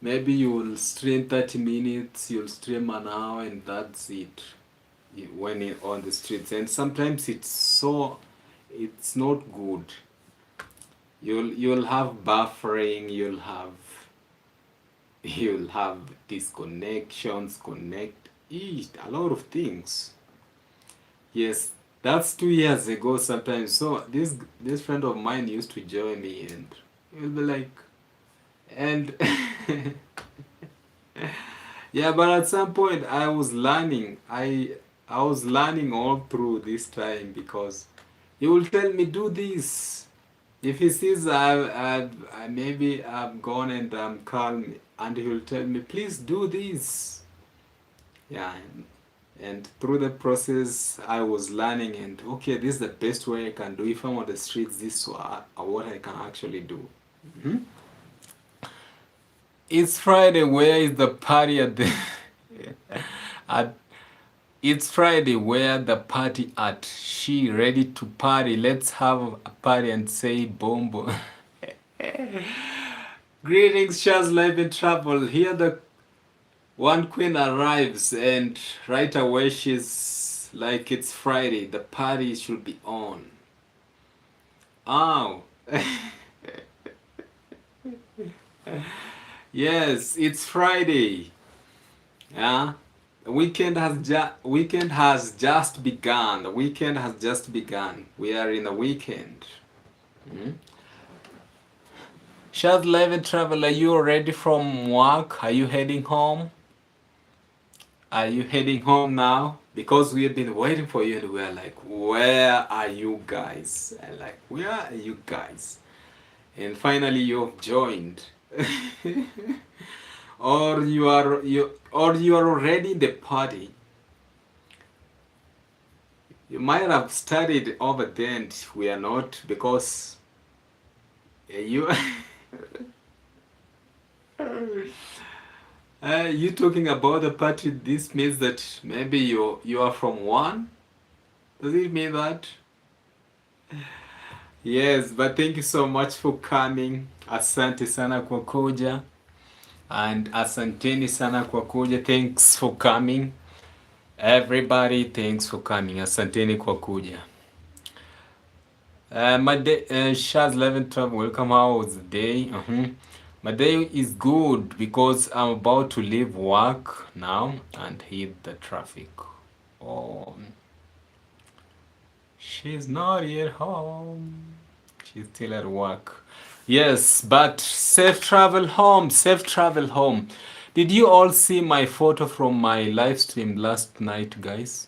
maybe you'll stream 30 minutes, you'll stream an hour, and that's it when on the streets. And sometimes it's not good. You'll have buffering, you'll have disconnections, a lot of things. Yes, that's 2 years ago sometimes. So this friend of mine used to join me, and he'll be like, and yeah, but at some point I was learning. I was learning all through this time because he will tell me do this. If he sees maybe I'm gone and I'm calm, and he will tell me please do this. Yeah, and through the process I was learning, and okay, this is the best way I can do. If I'm on the streets, this is what I can actually do. Mm-hmm. It's Friday. Where is the party at the at It's Friday. Where the party at? She ready to party. Let's have a party and say boom boom. Greetings, Shaz Live in Travel. Here the one queen arrives, and right away she's like, it's Friday. The party should be on. Oh. Yes, it's Friday. Yeah. The weekend has just begun. The weekend has just begun. We are in the weekend. Mm-hmm. Shaz Live and Travel, are you ready from work? Are you heading home? Are you heading home now? Because we have been waiting for you, and we are like, where are you guys? And like, where are you guys? and finally you've joined. Or you are already in the party. You might have studied over there and we are not, because you you talking about the party. This means that maybe you are from one. Does it mean that? Yes, but thank you so much for coming. Asante sana kwa kuja. And asanteni sana kwa kuja. Thanks for coming. Everybody, thanks for coming. Asanteni kwa kuja. My day, Shaz 1112, welcome. How was the day? My day is good because I'm about to leave work now and hit the traffic. Oh, she's not yet home. She's still at work. Yes, but safe travel home, safe travel home. Did you all see my photo from my live stream last night, guys?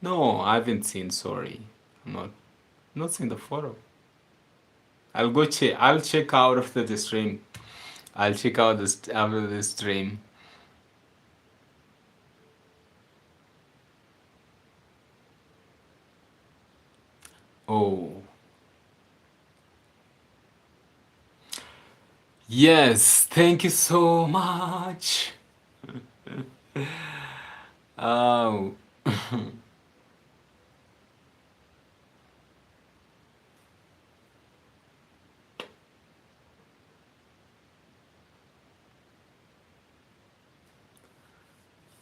No, I haven't seen, sorry. I'm not seen the photo. I'll go check. I'll check out after the stream. I'll check out this after the stream. Oh. Yes, thank you so much. Oh.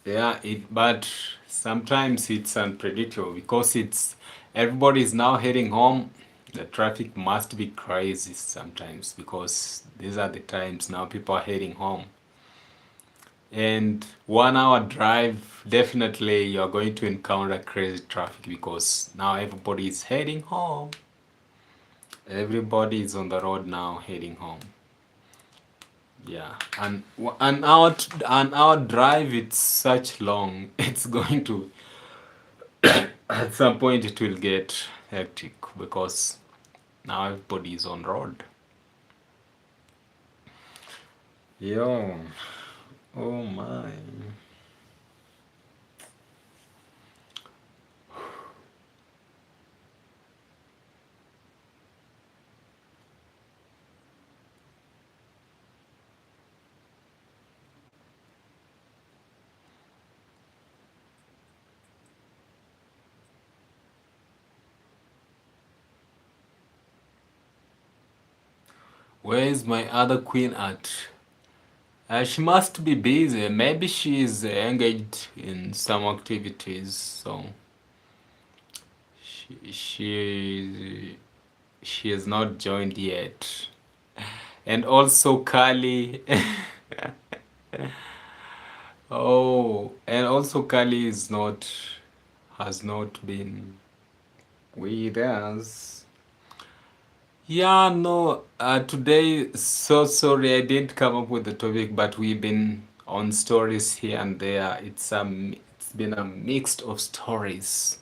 Yeah, but sometimes it's unpredictable because everybody is now heading home. The traffic must be crazy sometimes because these are the times now people are heading home. And 1 hour drive, definitely you're going to encounter crazy traffic because now everybody is heading home. Everybody is on the road now heading home. Yeah, and an hour drive, it's such long. It's going to at some point it will get hectic because now everybody is on road. Yo, oh my. Where is my other queen at? She must be busy. Maybe she is engaged in some activities, so she she has not joined yet. And also Kali. Oh, and also Kali has not been with us. Yeah, no, today, so sorry I didn't come up with the topic, but we've been on stories here and there. It's been a mix of stories.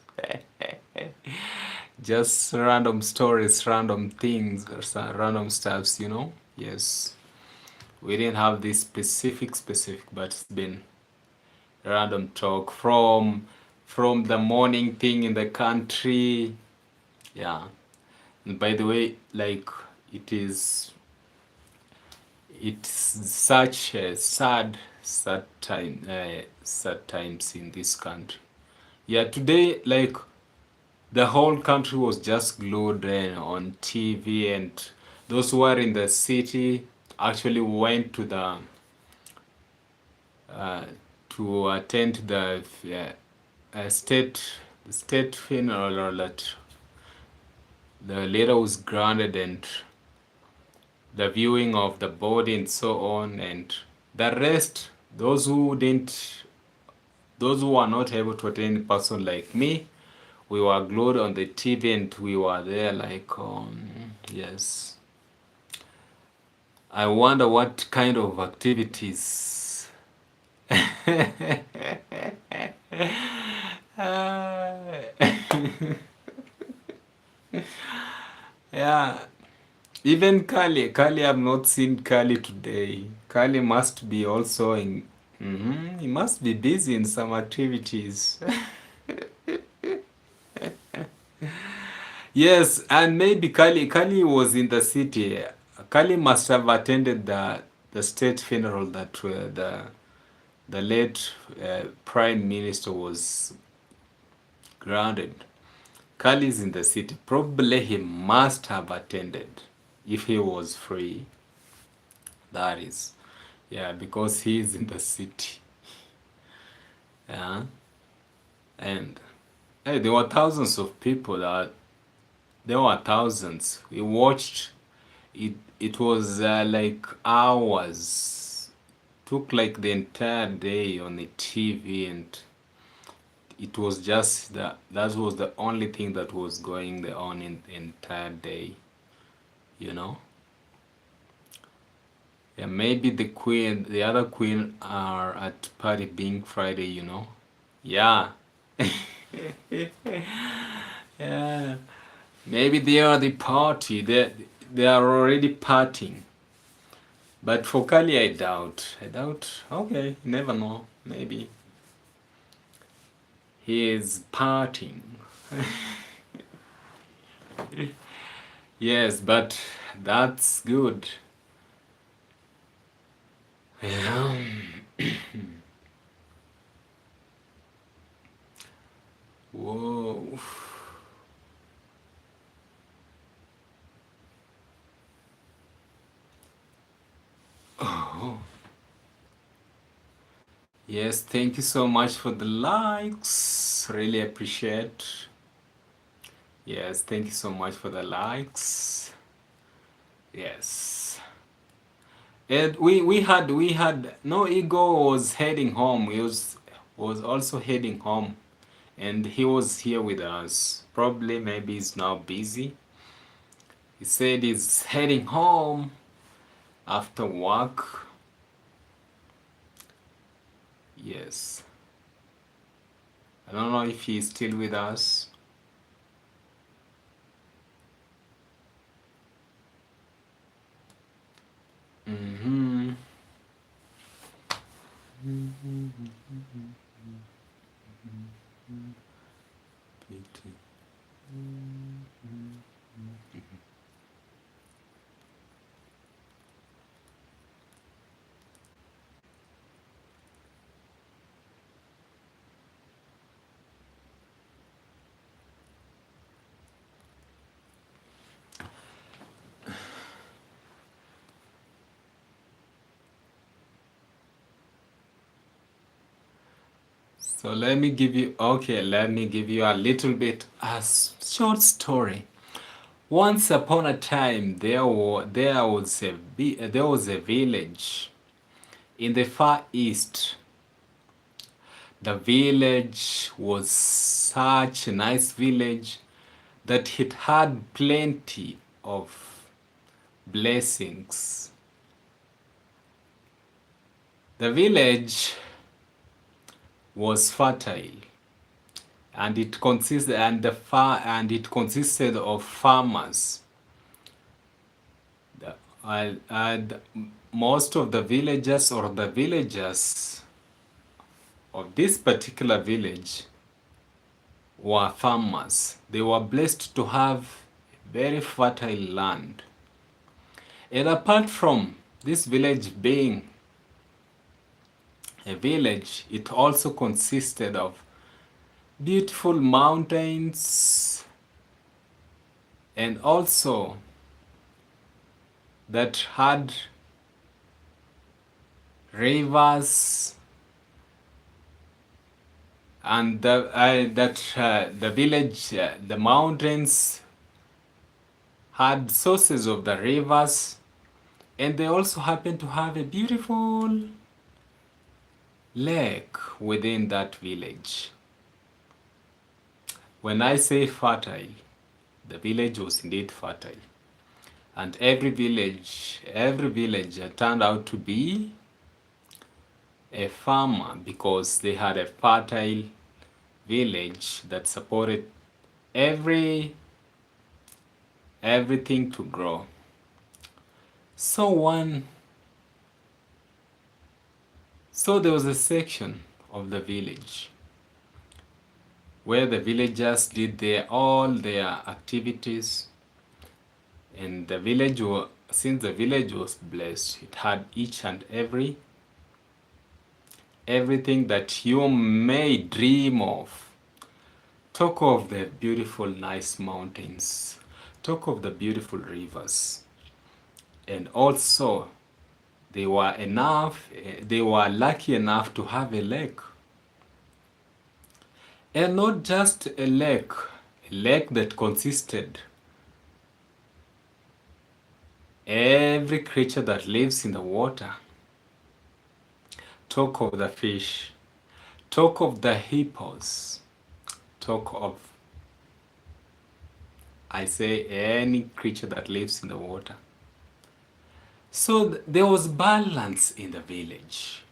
Just random stories, random things, or random stuffs, you know? Yes. We didn't have this specific, but it's been random talk from the morning thing in the country. Yeah. And by the way, like it is it's such a sad sad times in this country. Yeah, today, like the whole country was just glued on TV, and those who are in the city actually went to the uh, to attend the state funeral, or that the leader was grounded, and the viewing of the body and so on, and the rest, those who were not able to attend in person, like me, we were glued on the TV and we were there, like, yes. I wonder what kind of activities. Yeah, even Kali, I've not seen Kali today. Kali must be also in. He must be busy in some activities. Yes, and maybe Kali was in the city. Kali must have attended the state funeral that the late prime minister was grounded. Kali is in the city. Probably he must have attended if he was free. That is, yeah, because he is in the city. Yeah, and hey, there were thousands of people that there were thousands. We watched it. It was like hours. Took like the entire day on the TV, and it was just that was the only thing that was going on in the entire day. You know. Yeah, maybe the other queen are at party being Friday. You know. Yeah. Yeah. Maybe they are the party. They are already partying. But for Kali, I doubt. I doubt. Okay, you never know. Maybe he is partying. Yes, but that's good. Yeah. Whoa. Oh. Yes, thank you so much for the likes. Really appreciate. Yes, thank you so much for the likes. Yes. And we had no ego was heading home. He was also heading home, and he was here with us. Probably maybe he's now busy. He said he's heading home after work. Yes. I don't know if he's still with us. Mm-hmm. So let me give you a little bit short story. Once upon a time, there was a village in the far east. The village was such a nice village that it had plenty of blessings. The village was fertile, and it consisted of farmers. And most of the villagers or the villagers of this particular village were farmers. They were blessed to have very fertile land. And apart from this village being a village, it also consisted of beautiful mountains, and also that had rivers, and the village, the mountains had sources of the rivers, and they also happened to have a beautiful lake within that village. When I say fertile, the village was indeed fertile. And every village turned out to be a farmer because they had a fertile village that supported everything to grow. So there was a section of the village where the villagers did all their activities, and since the village was blessed, it had each and everything that you may dream of. Talk of the beautiful, nice mountains. Talk of the beautiful rivers. And also, they were lucky enough to have a lake. And not just a lake that consisted every creature that lives in the water. Talk of the fish. Talk of the hippos. Talk of, I say, any creature that lives in the water. So there was balance in the village.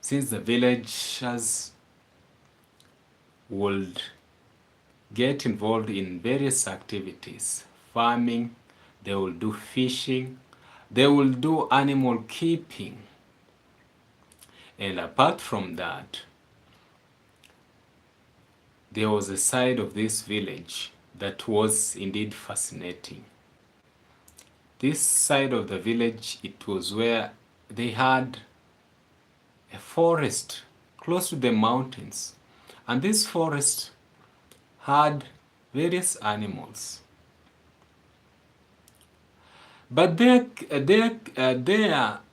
Since the villagers would get involved in various activities, farming, they will do fishing, they will do animal keeping. And apart from that, there was a side of this village that was indeed fascinating. This side of the village, it was where they had a forest close to the mountains. And this forest had various animals. But there,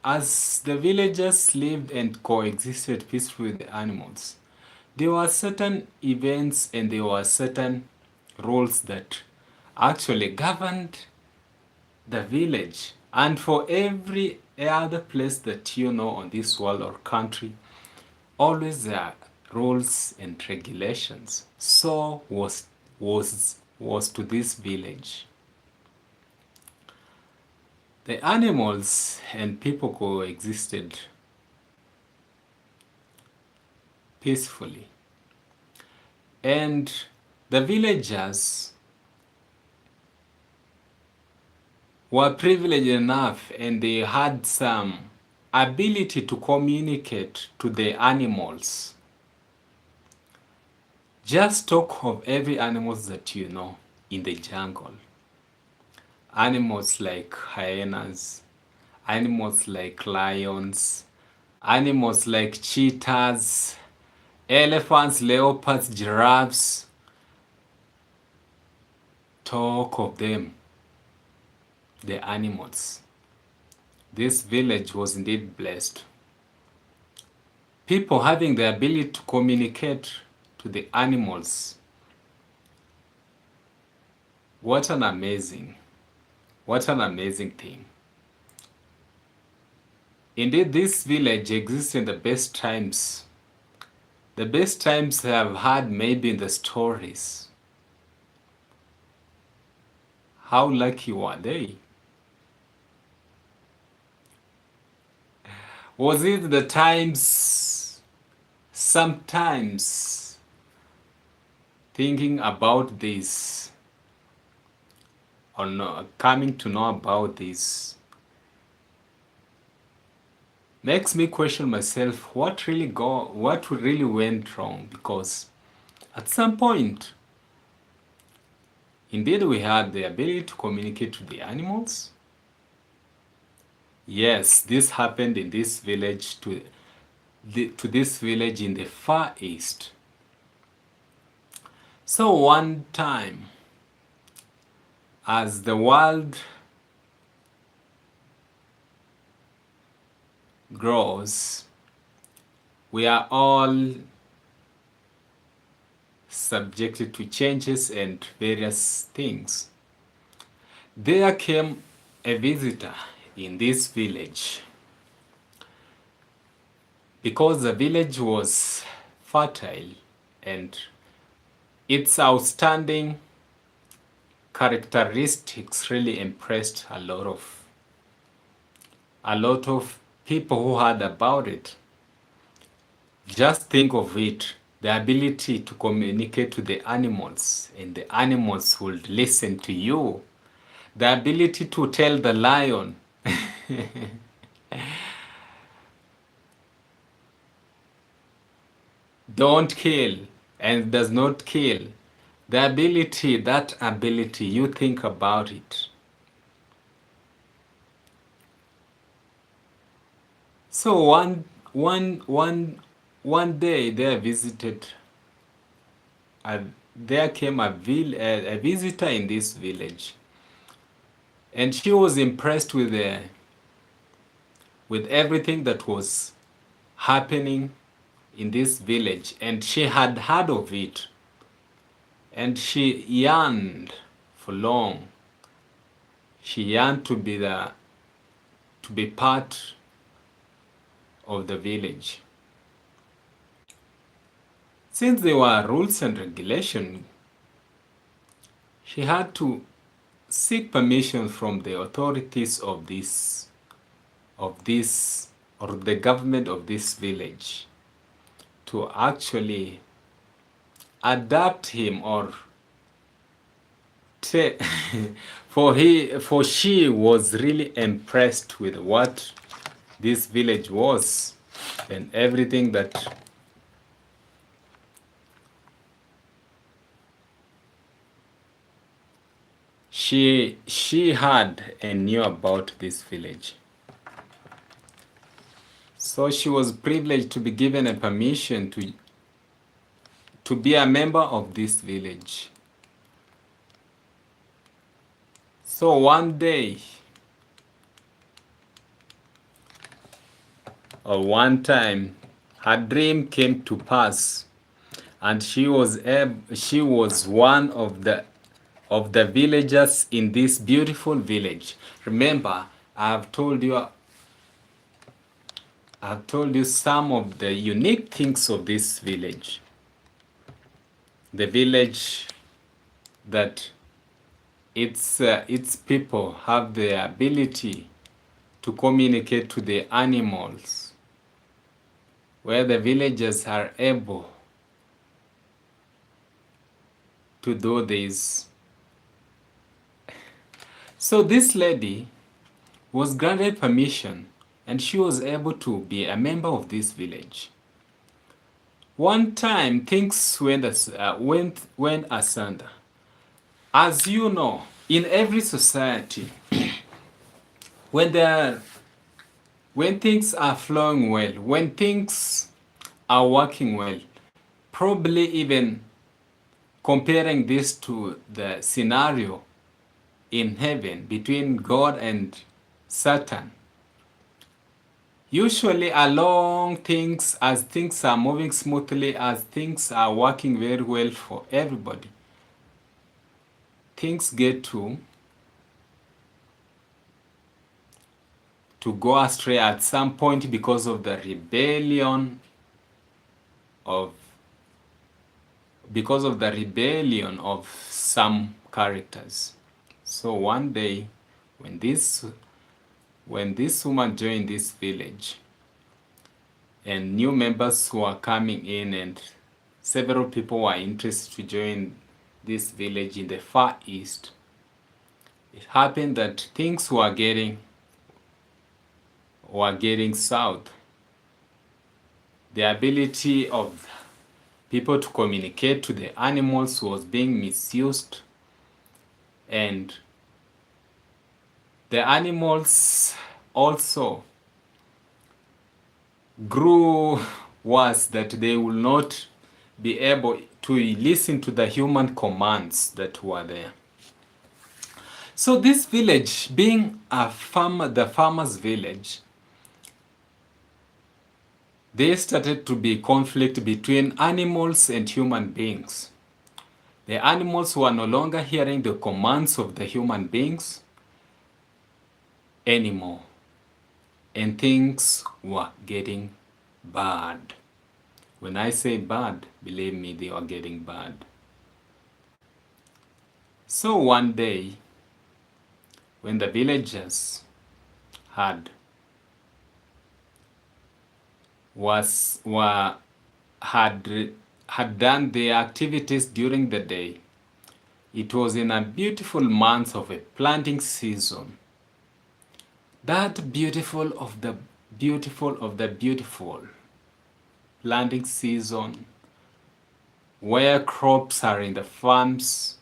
as the villagers lived and coexisted peacefully with the animals, there were certain events and there were certain rules that actually governed the village. And for every other place that you know on this world or country, always there are rules and regulations. So was to this village. The animals and people coexisted peacefully. And the villagers were privileged enough and they had some ability to communicate to the animals. Just talk of every animal that you know in the jungle. Animals like hyenas, animals like lions, animals like cheetahs, elephants, leopards, giraffes. Talk of them, the animals. This village was indeed blessed. People having the ability to communicate to the animals. What an amazing thing. Indeed, this village exists in the best times. The best times I have had maybe in the stories. How lucky were they? Was it the times, sometimes thinking about this or no, coming to know about this makes me question myself what really went wrong, because at some point indeed we had the ability to communicate to the animals. Yes, this happened in this village to this village in the Far East. So one time, as the world grows, we are all subjected to changes and various things. There came a visitor in this village. Because the village was fertile and its outstanding characteristics really impressed a lot of people who heard about it. Just think of it. the ability to communicate to the animals, and the animals would listen to you, the ability to tell the lion don't kill and does not kill, the ability, that ability, you think about it. So one day there came a visitor in this village, and she was impressed with everything that was happening in this village, and she had heard of it, and she yearned for long. She yearned to be part of the village. Since there were rules and regulations, she had to seek permission from the authorities of this or the government of this village to actually adapt him, or for she was really impressed with what this village was and everything that she had and knew about this village. So she was privileged to be given a permission to be a member of this village. So one day, or one time, her dream came to pass, and she was one of the villagers in this beautiful village. Remember, I've told you some of the unique things of this village. The village that its people have the ability to communicate to the animals, where the villagers are able to do this. So this lady was granted permission, and she was able to be a member of this village. One time, things went asunder. As you know, in every society, when things are flowing well, when things are working well, probably even comparing this to the scenario in heaven between God and Satan, usually along things, as things are moving smoothly, as things are working very well for everybody, things get to go astray at some point because of the rebellion of some characters. So one day, when this woman joined this village, and new members were coming in, and several people were interested to join this village in the Far East, it happened that things were getting south. The ability of people to communicate to the animals was being misused, and the animals also grew worse, that they will not be able to listen to the human commands that were there. So this village, being the farmer's village, there started to be conflict between animals and human beings. The animals were no longer hearing the commands of the human beings anymore, and things were getting bad. When I say bad, believe me, they were getting bad. So one day, when the villagers had had done their activities during the day. It was in a beautiful month of a planting season. That beautiful of the beautiful planting season where crops are in the farms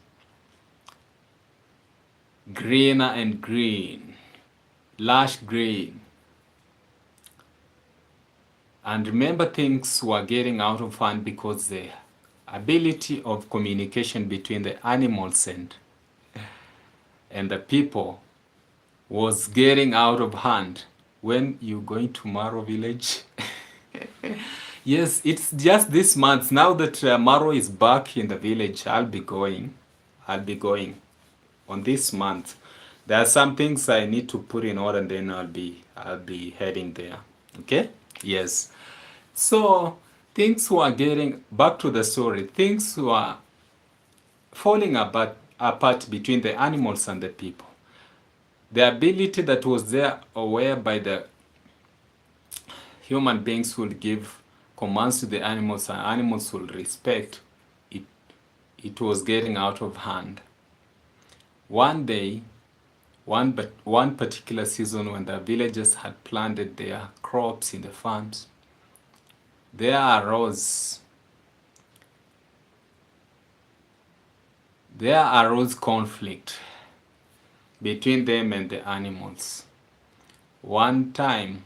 greener and green, lush green. And remember, things were getting out of hand because the ability of communication between the animals and the people was getting out of hand. When you going to Maro village? Yes, it's just this month. Now that Maro is back in the village, I'll be going on this month. There are some things I need to put in order, and then I'll be heading there. Okay? Yes. So things were getting back to the story. Things were falling apart between the animals and the people. The ability that was there, whereby the human beings would give commands to the animals and animals will respect it, it was getting out of hand. One day, one particular season, when the villagers had planted their crops in the farms, there arose conflict between them and the animals. One time,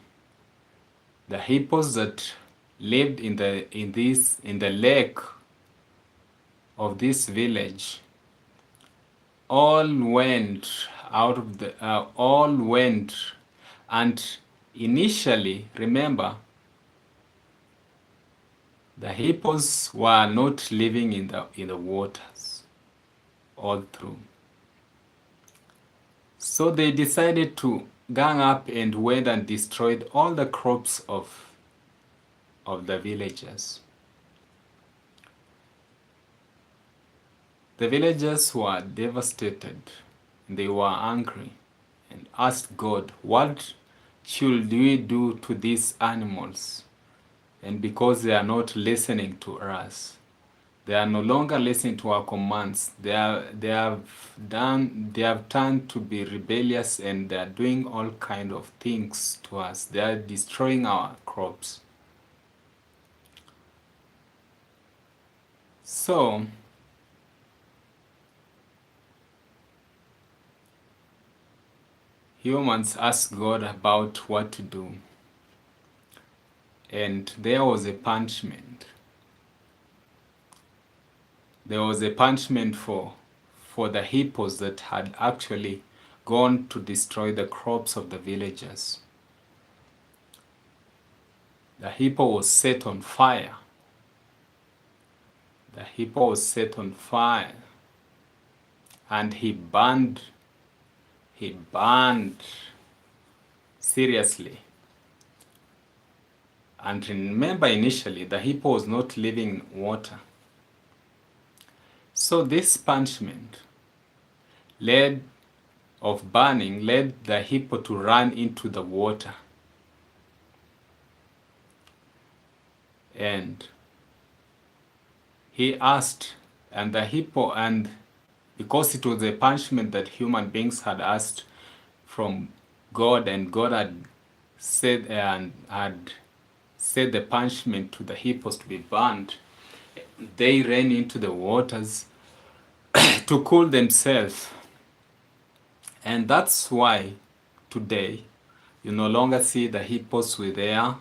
the hippos that lived in the lake of this village all went, and initially, remember, the hippos were not living in the waters all through. So they decided to gang up and went and destroyed all the crops of the villagers. The villagers were devastated. They were angry and asked God, what should we do to these animals? And because they are not listening to us, they are no longer listening to our commands. They have turned to be rebellious, and they are doing all kind of things to us. They are destroying our crops. So humans asked God about what to do, and there was a punishment. There was a punishment for the hippos that had actually gone to destroy the crops of the villagers. The hippo was set on fire. The hippo was set on fire, and he burned seriously. And remember, initially the hippo was not living in water. So this punishment of burning led the hippo to run into the water. And he asked, and the hippo, and because it was a punishment that human beings had asked from God, and God had said the punishment to the hippos to be burned, they ran into the waters to cool themselves. And that's why today you no longer see the hippos with their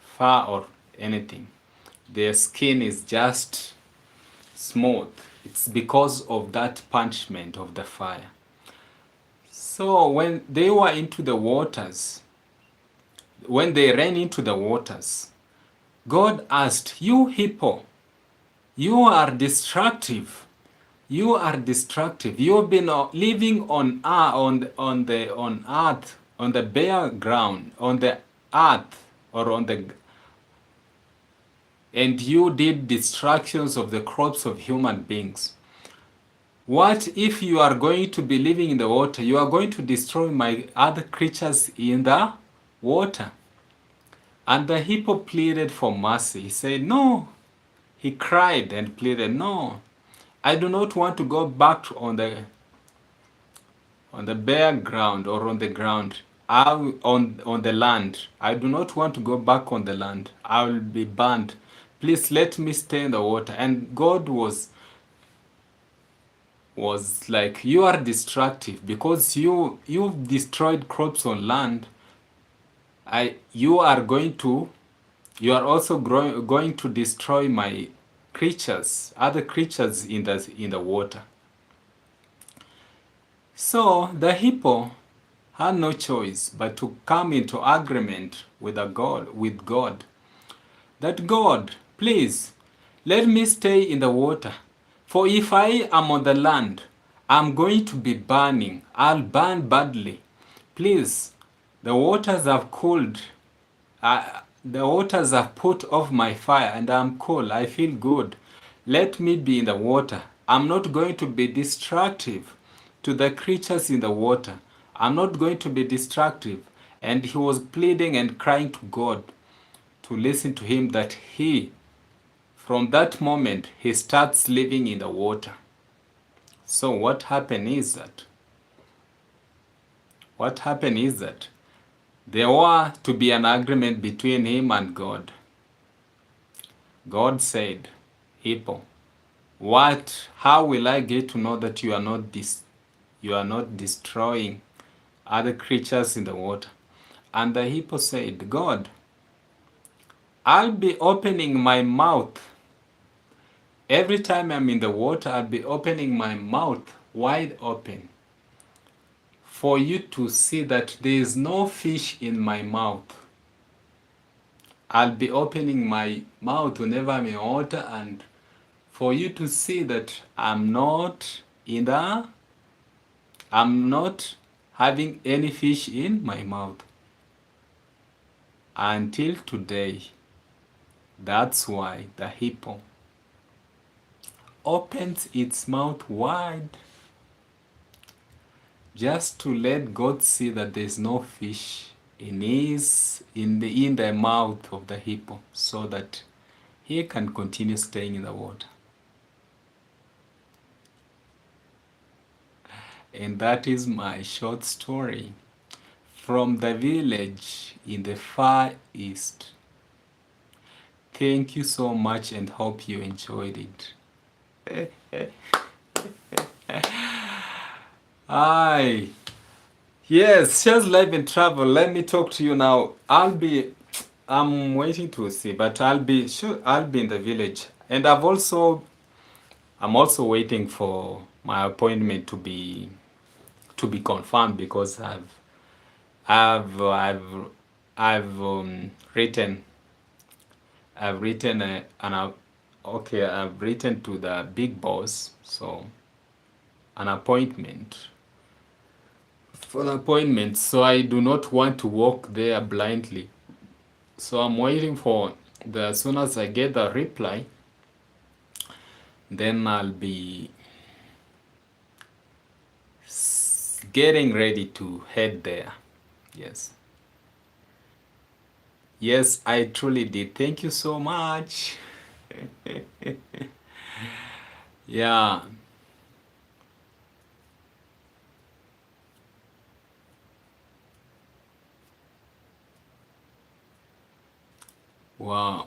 fur or anything. Their skin is just smooth. It's because of that punishment of the fire. So when they were into the waters, when they ran into the waters, God asked, "You hippo, you are destructive. You are destructive. You've been living on earth, on the bare ground, on the earth, or on the, and you did destructions of the crops of human beings. What if you are going to be living in the water? You are going to destroy my other creatures in the water." And the hippo pleaded for mercy. He said, "No." He cried and pleaded, "No, I do not want to go back on the bare ground or on the ground. On the land. I do not want to go back on the land. I will be burned. Please let me stay in the water." And God was like, "You are destructive because you've destroyed crops on land. You are also going to destroy my creatures, other creatures in the water." So the hippo had no choice but to come into agreement with God, that God, please let me stay in the water. For if I am on the land, I'm going to be burning. I'll burn badly. Please, the waters have cooled. The waters have put off my fire and I'm cool. I feel good. Let me be in the water. I'm not going to be destructive to the creatures in the water. I'm not going to be destructive. And he was pleading and crying to God to listen to him, that from that moment, he starts living in the water. So what happened is that there were to be an agreement between him and God. God said, "Hippo, how will I get to know that you are not destroying other creatures in the water?" And the hippo said, "God, I'll be opening my mouth. Every time I'm in the water, I'll be opening my mouth wide open for you to see that there is no fish in my mouth. I'll be opening my mouth whenever I'm in water, and for you to see that I'm not having any fish in my mouth." Until today, that's why the hippo opens its mouth wide, just to let God see that there's no fish in the mouth of the hippo, so that he can continue staying in the water. And that is my short story from the village in the Far East. Thank you so much and hope you enjoyed it. Hi. Yes, Shares Life and Travel. Let me talk to you now. I'm waiting to see, but I'll be in the village. And I'm also waiting for my appointment to be confirmed, because I've written I've written to the big boss, so an appointment so I do not want to walk there blindly. So I'm waiting for as soon as I get the reply, then I'll be getting ready to head there. Yes, I truly did. Thank you so much. Yeah. Wow.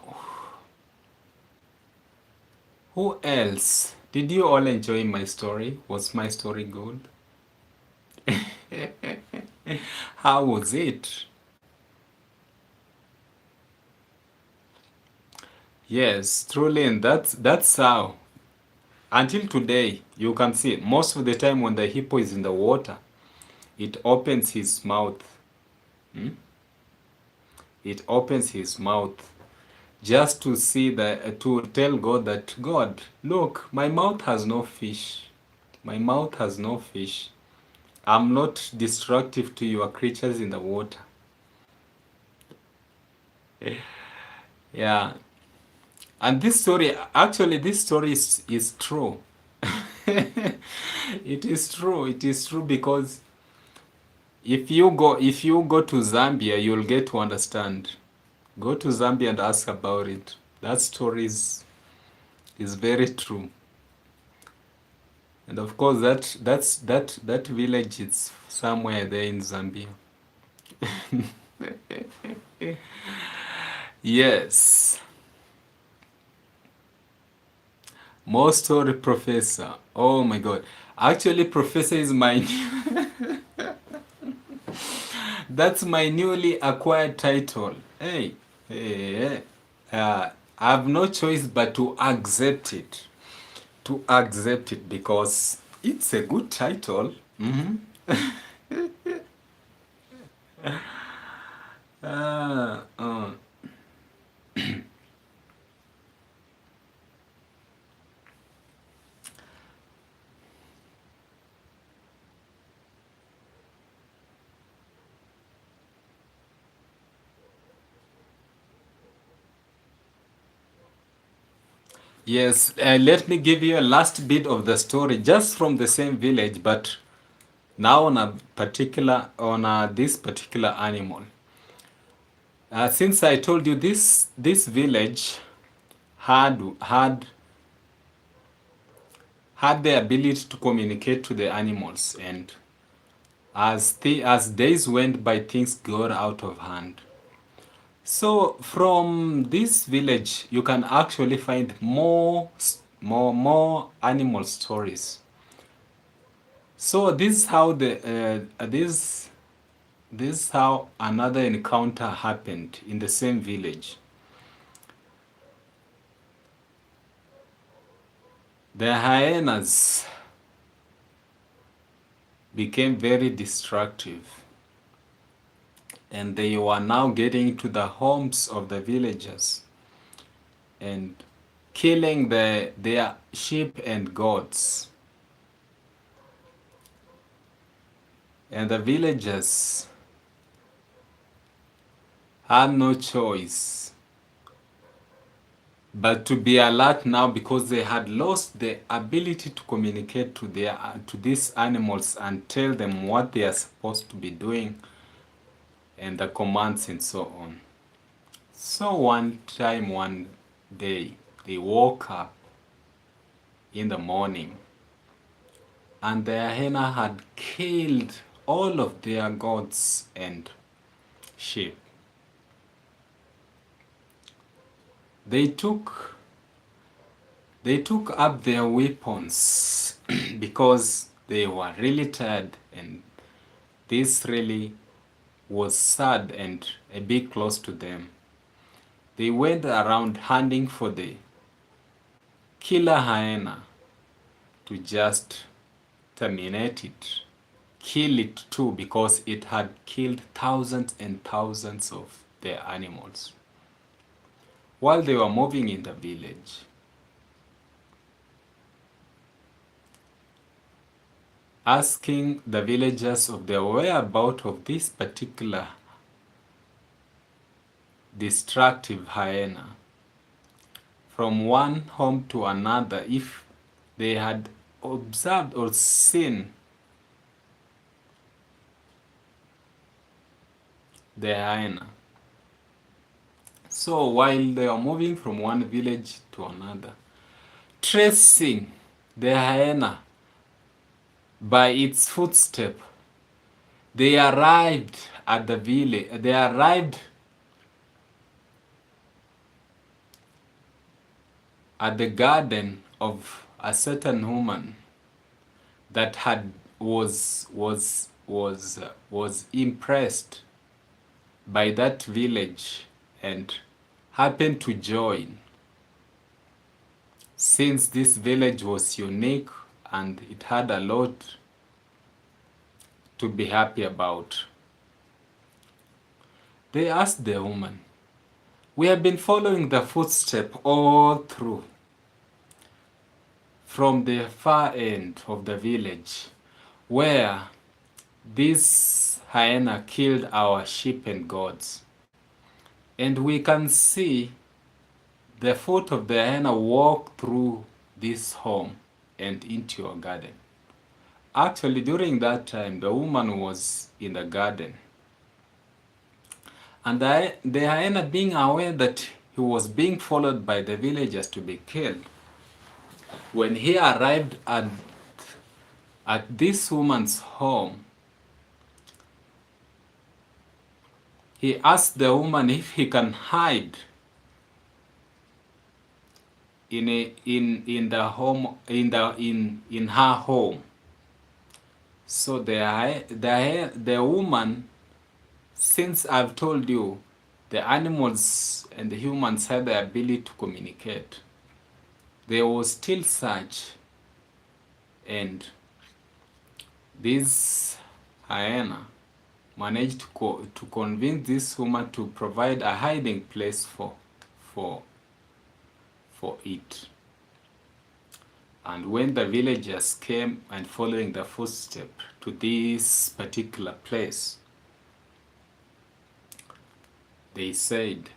Who else? Did you all enjoy my story? Was my story good? How was it? Yes, truly, and that's how. Until today, you can see most of the time when the hippo is in the water, it opens his mouth. It opens his mouth just to to tell God that, God, look, my mouth has no fish. My mouth has no fish. I'm not destructive to your creatures in the water. Yeah. And this story is true. It is true because if you go to Zambia, you'll get to understand. Go to Zambia and ask about it. That story is It's very true. And of course, that village is somewhere there in Zambia. Yes. More story, Professor. Oh my God. Actually, Professor is my that's my newly acquired title. Hey, hey, hey. I have no choice but to accept it. To accept it because it's a good title. Uh, uh. Yes, let me give you a last bit of the story, just from the same village, but now on a particular on this particular animal. Since I told you this village had the ability to communicate to the animals, and as days went by, things got out of hand. So from this village, you can actually find more animal stories. So this is how this is how another encounter happened in the same village. The hyenas became very destructive, and they were now getting to the homes of the villagers and killing their sheep and goats. And the villagers had no choice but to be alert now, because they had lost the ability to communicate to these animals and tell them what they are supposed to be doing and the commands and so on. So one day, they woke up in the morning and the hyena had killed all of their goats and sheep. They took up their weapons because they were really tired, and this really was sad and a bit close to them. They went around hunting for the killer hyena to just terminate it, kill it too, because it had killed thousands and thousands of their animals. While they were moving in the village, asking the villagers of the whereabouts of this particular destructive hyena, from one home to another, if they had observed or seen the hyena. So while they were moving from one village to another, tracing the hyena by its footstep, they arrived at the village. They arrived at the garden of a certain woman that was impressed by that village and happened to join, since this village was unique and it had a lot to be happy about. They asked the woman, "We have been following the footstep all through, from the far end of the village where this hyena killed our sheep and goats. And we can see the foot of the hyena walk through this home and into your garden." Actually, during that time, the woman was in the garden. And the hyena, being aware that he was being followed by the villagers to be killed, When he arrived at this woman's home, he asked the woman if he can hide in the home in her home. So the woman, since I've told you, the animals and the humans had the ability to communicate, there was still such, and this hyena managed to convince this woman to provide a hiding place for it. And when the villagers came and following the footstep to this particular place, they said,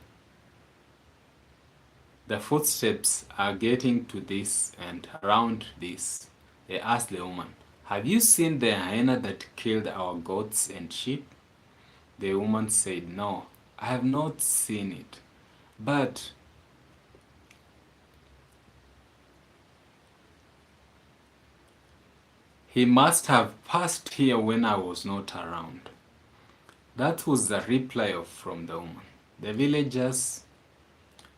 the footsteps are getting to this and around this. They asked the woman, have you seen the hyena that killed our goats and sheep? The woman said, no, I have not seen it, but he must have passed here when I was not around. That was the reply from the woman. The villagers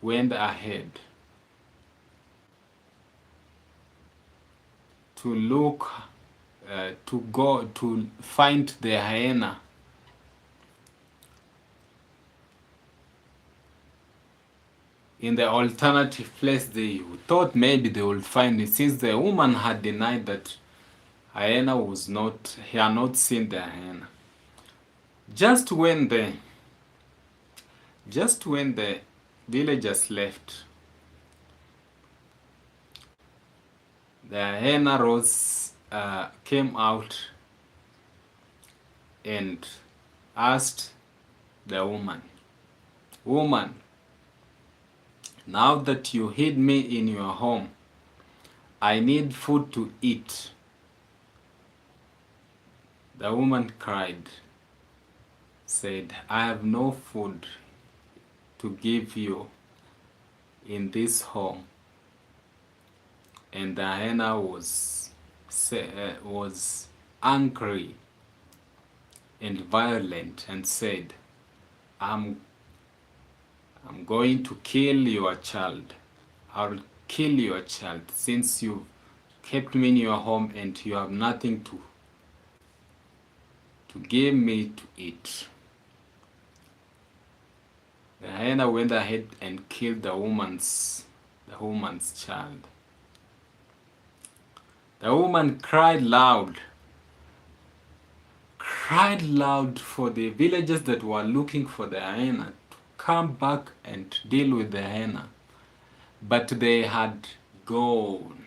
went ahead to look, to go to find the hyena. In the alternative place, they thought maybe they would find it, since the woman had denied that hyena was not, he had not seen the hyena. Just when the villagers left, the hyena came out and asked the woman, woman, now that you hid me in your home, I need food to eat. The woman cried, said, I have no food to give you in this home. And the hyena was angry and violent and said, I'm going to kill your child. I'll kill your child since you kept me in your home and you have nothing to give me to eat. The hyena went ahead and killed the woman's child. The woman cried loud for the villagers that were looking for the hyena to come back and deal with the hyena. But they had gone.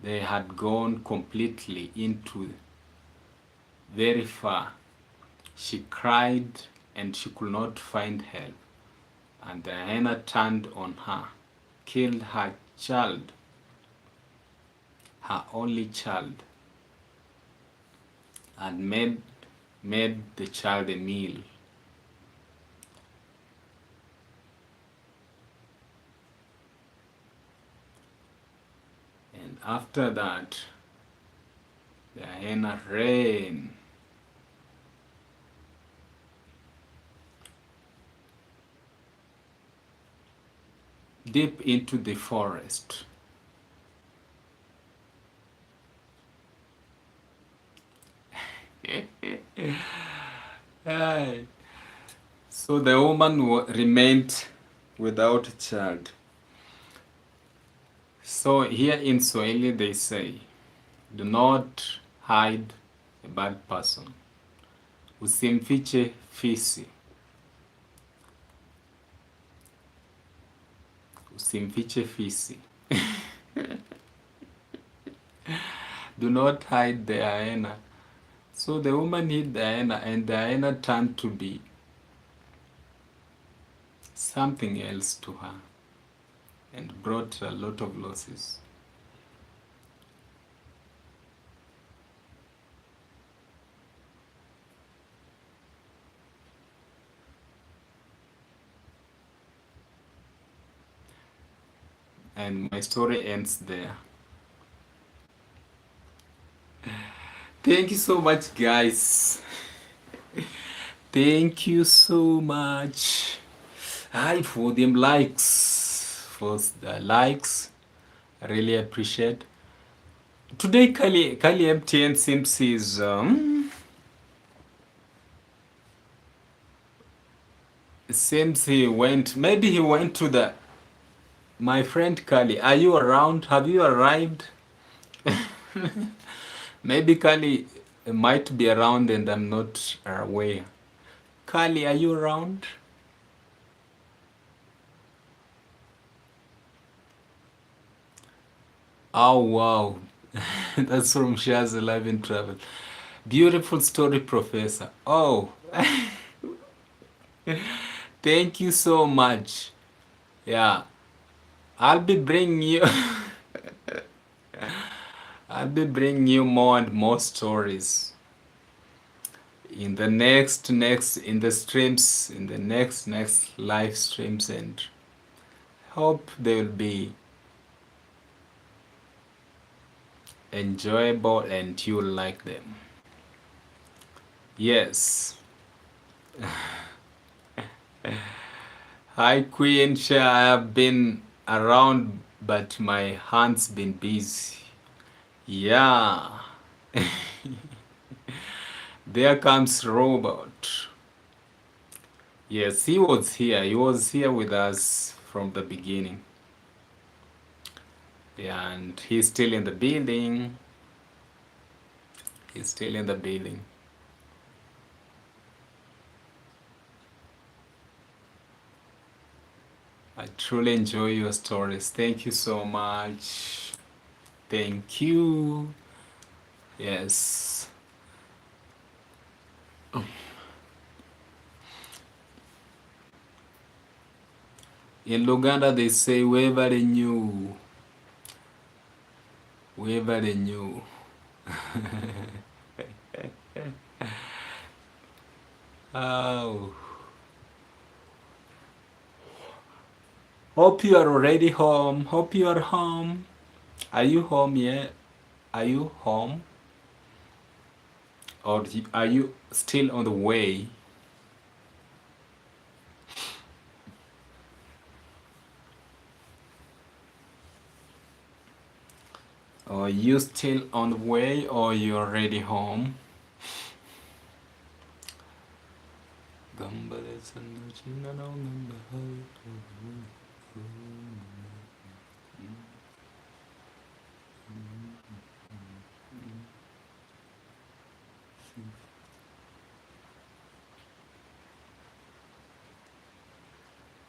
They had gone completely into very far. She cried and she could not find help. And the hyena turned on her, killed her child, her only child, and made the child a meal. And after that, the hyena ran deep into the forest. So the woman remained without a child. So here in Swahili they say, do not hide a bad person. Usimfiche fisi. Usimfiche fisi. Do not hide the hyena. So the woman hid the hyena, and the hyena turned to be something else to her and brought a lot of losses. and my story ends there. Thank you so much, guys. Thank you so much. Hi for them likes. For the likes. I really appreciate. Today, Kali MTN seems he went. Maybe he went to the. My friend Kali, are you around? Have you arrived? Maybe Kali might be around and I'm not aware. Kali, are you around? Oh wow, that's from Shaz Alive in Travel. Beautiful story, Professor. Oh, thank you so much. Yeah, I'll be bringing you. I'll be bringing you more and more stories in the next in the streams, in the next live streams, and hope they will be enjoyable and you'll like them. Yes. Hi Queen Shah, I have been around but my hands been busy. Yeah. There comes Robert. Yes, he was here. He was here with us from the beginning. Yeah, and he's still in the building. He's still in the building. I truly enjoy your stories. Thank you so much. Thank you. Yes. In Luganda, they say, wherever they knew. Wherever they knew. Oh. Hope you are already home. Hope you are home. Are you home yet? Are you home? Or are you still on the way? Or you still on the way or you already home?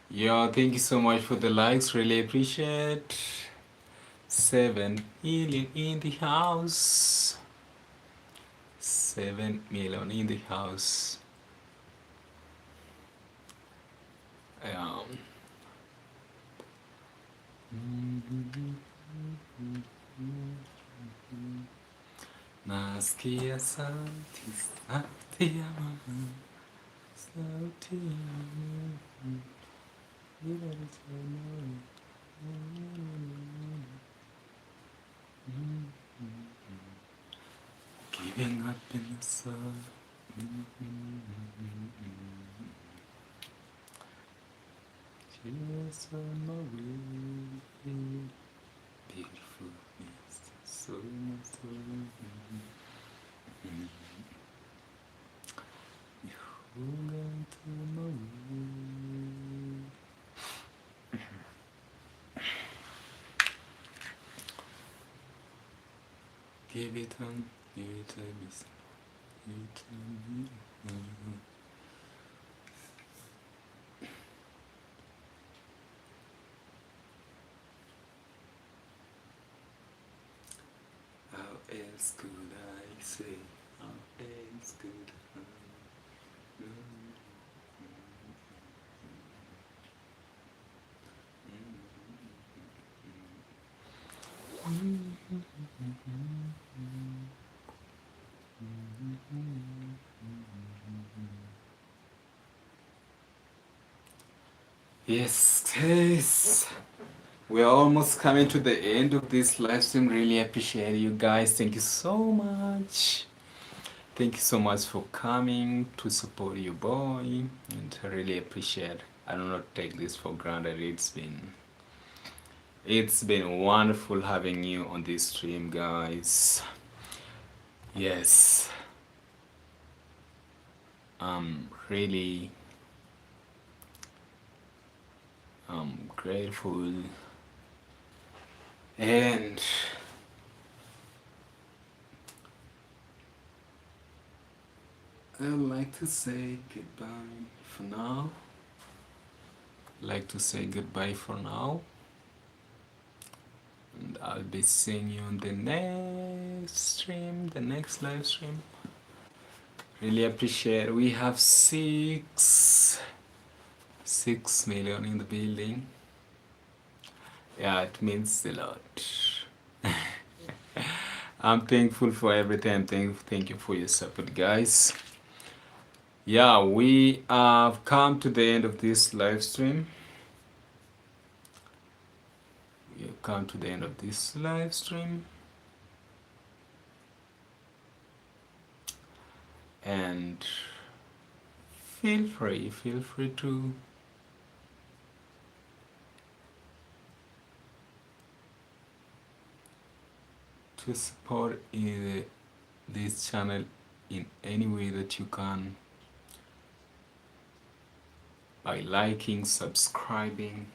Yeah, thank you so much for the likes. Really appreciate. 7 million in the house. 7 million in the house. Um, Nasikia sauti, sauti ya mama, sauti ya mama, ila nitamani. Giving up in the sun. Just on my way. Beautiful, yes, so much so. You're going to my way. Give it on, give it a miss. Give it to me. How else could I say? How else could I? Yes, yes. We're almost coming to the end of this live stream. Really appreciate you guys. Thank you so much. Thank you so much for coming to support your boy, and I really appreciate. I do not take this for granted. It's been wonderful having you on this stream, guys. Yes, I'm really grateful, and I'd like to say goodbye for now. Like to say goodbye for now, and I'll be seeing you on the next stream, the next live stream. Really appreciate. We have 6 million in the building. Yeah, it means a lot. I'm thankful for everything. Thank you for your support, guys. Yeah, we have come to the end of this live stream. We have come to the end of this live stream. And feel free to support this channel in any way that you can, by liking, subscribing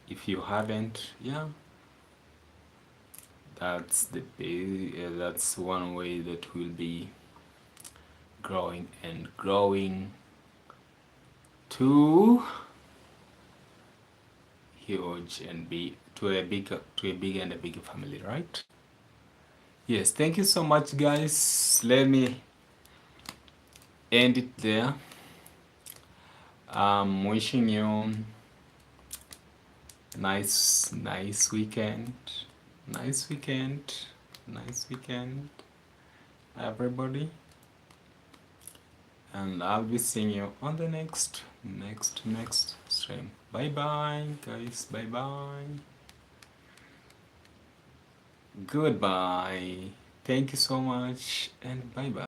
if you haven't. Yeah, that's one way that we'll be growing and growing to huge and be to a big and a bigger family, right? Yes, thank you so much, guys. Let me end it there. I'm wishing you nice weekend, nice weekend, nice weekend, everybody. And I'll be seeing you on the next stream. Bye bye, guys. Bye bye. Goodbye. Thank you so much, and bye bye.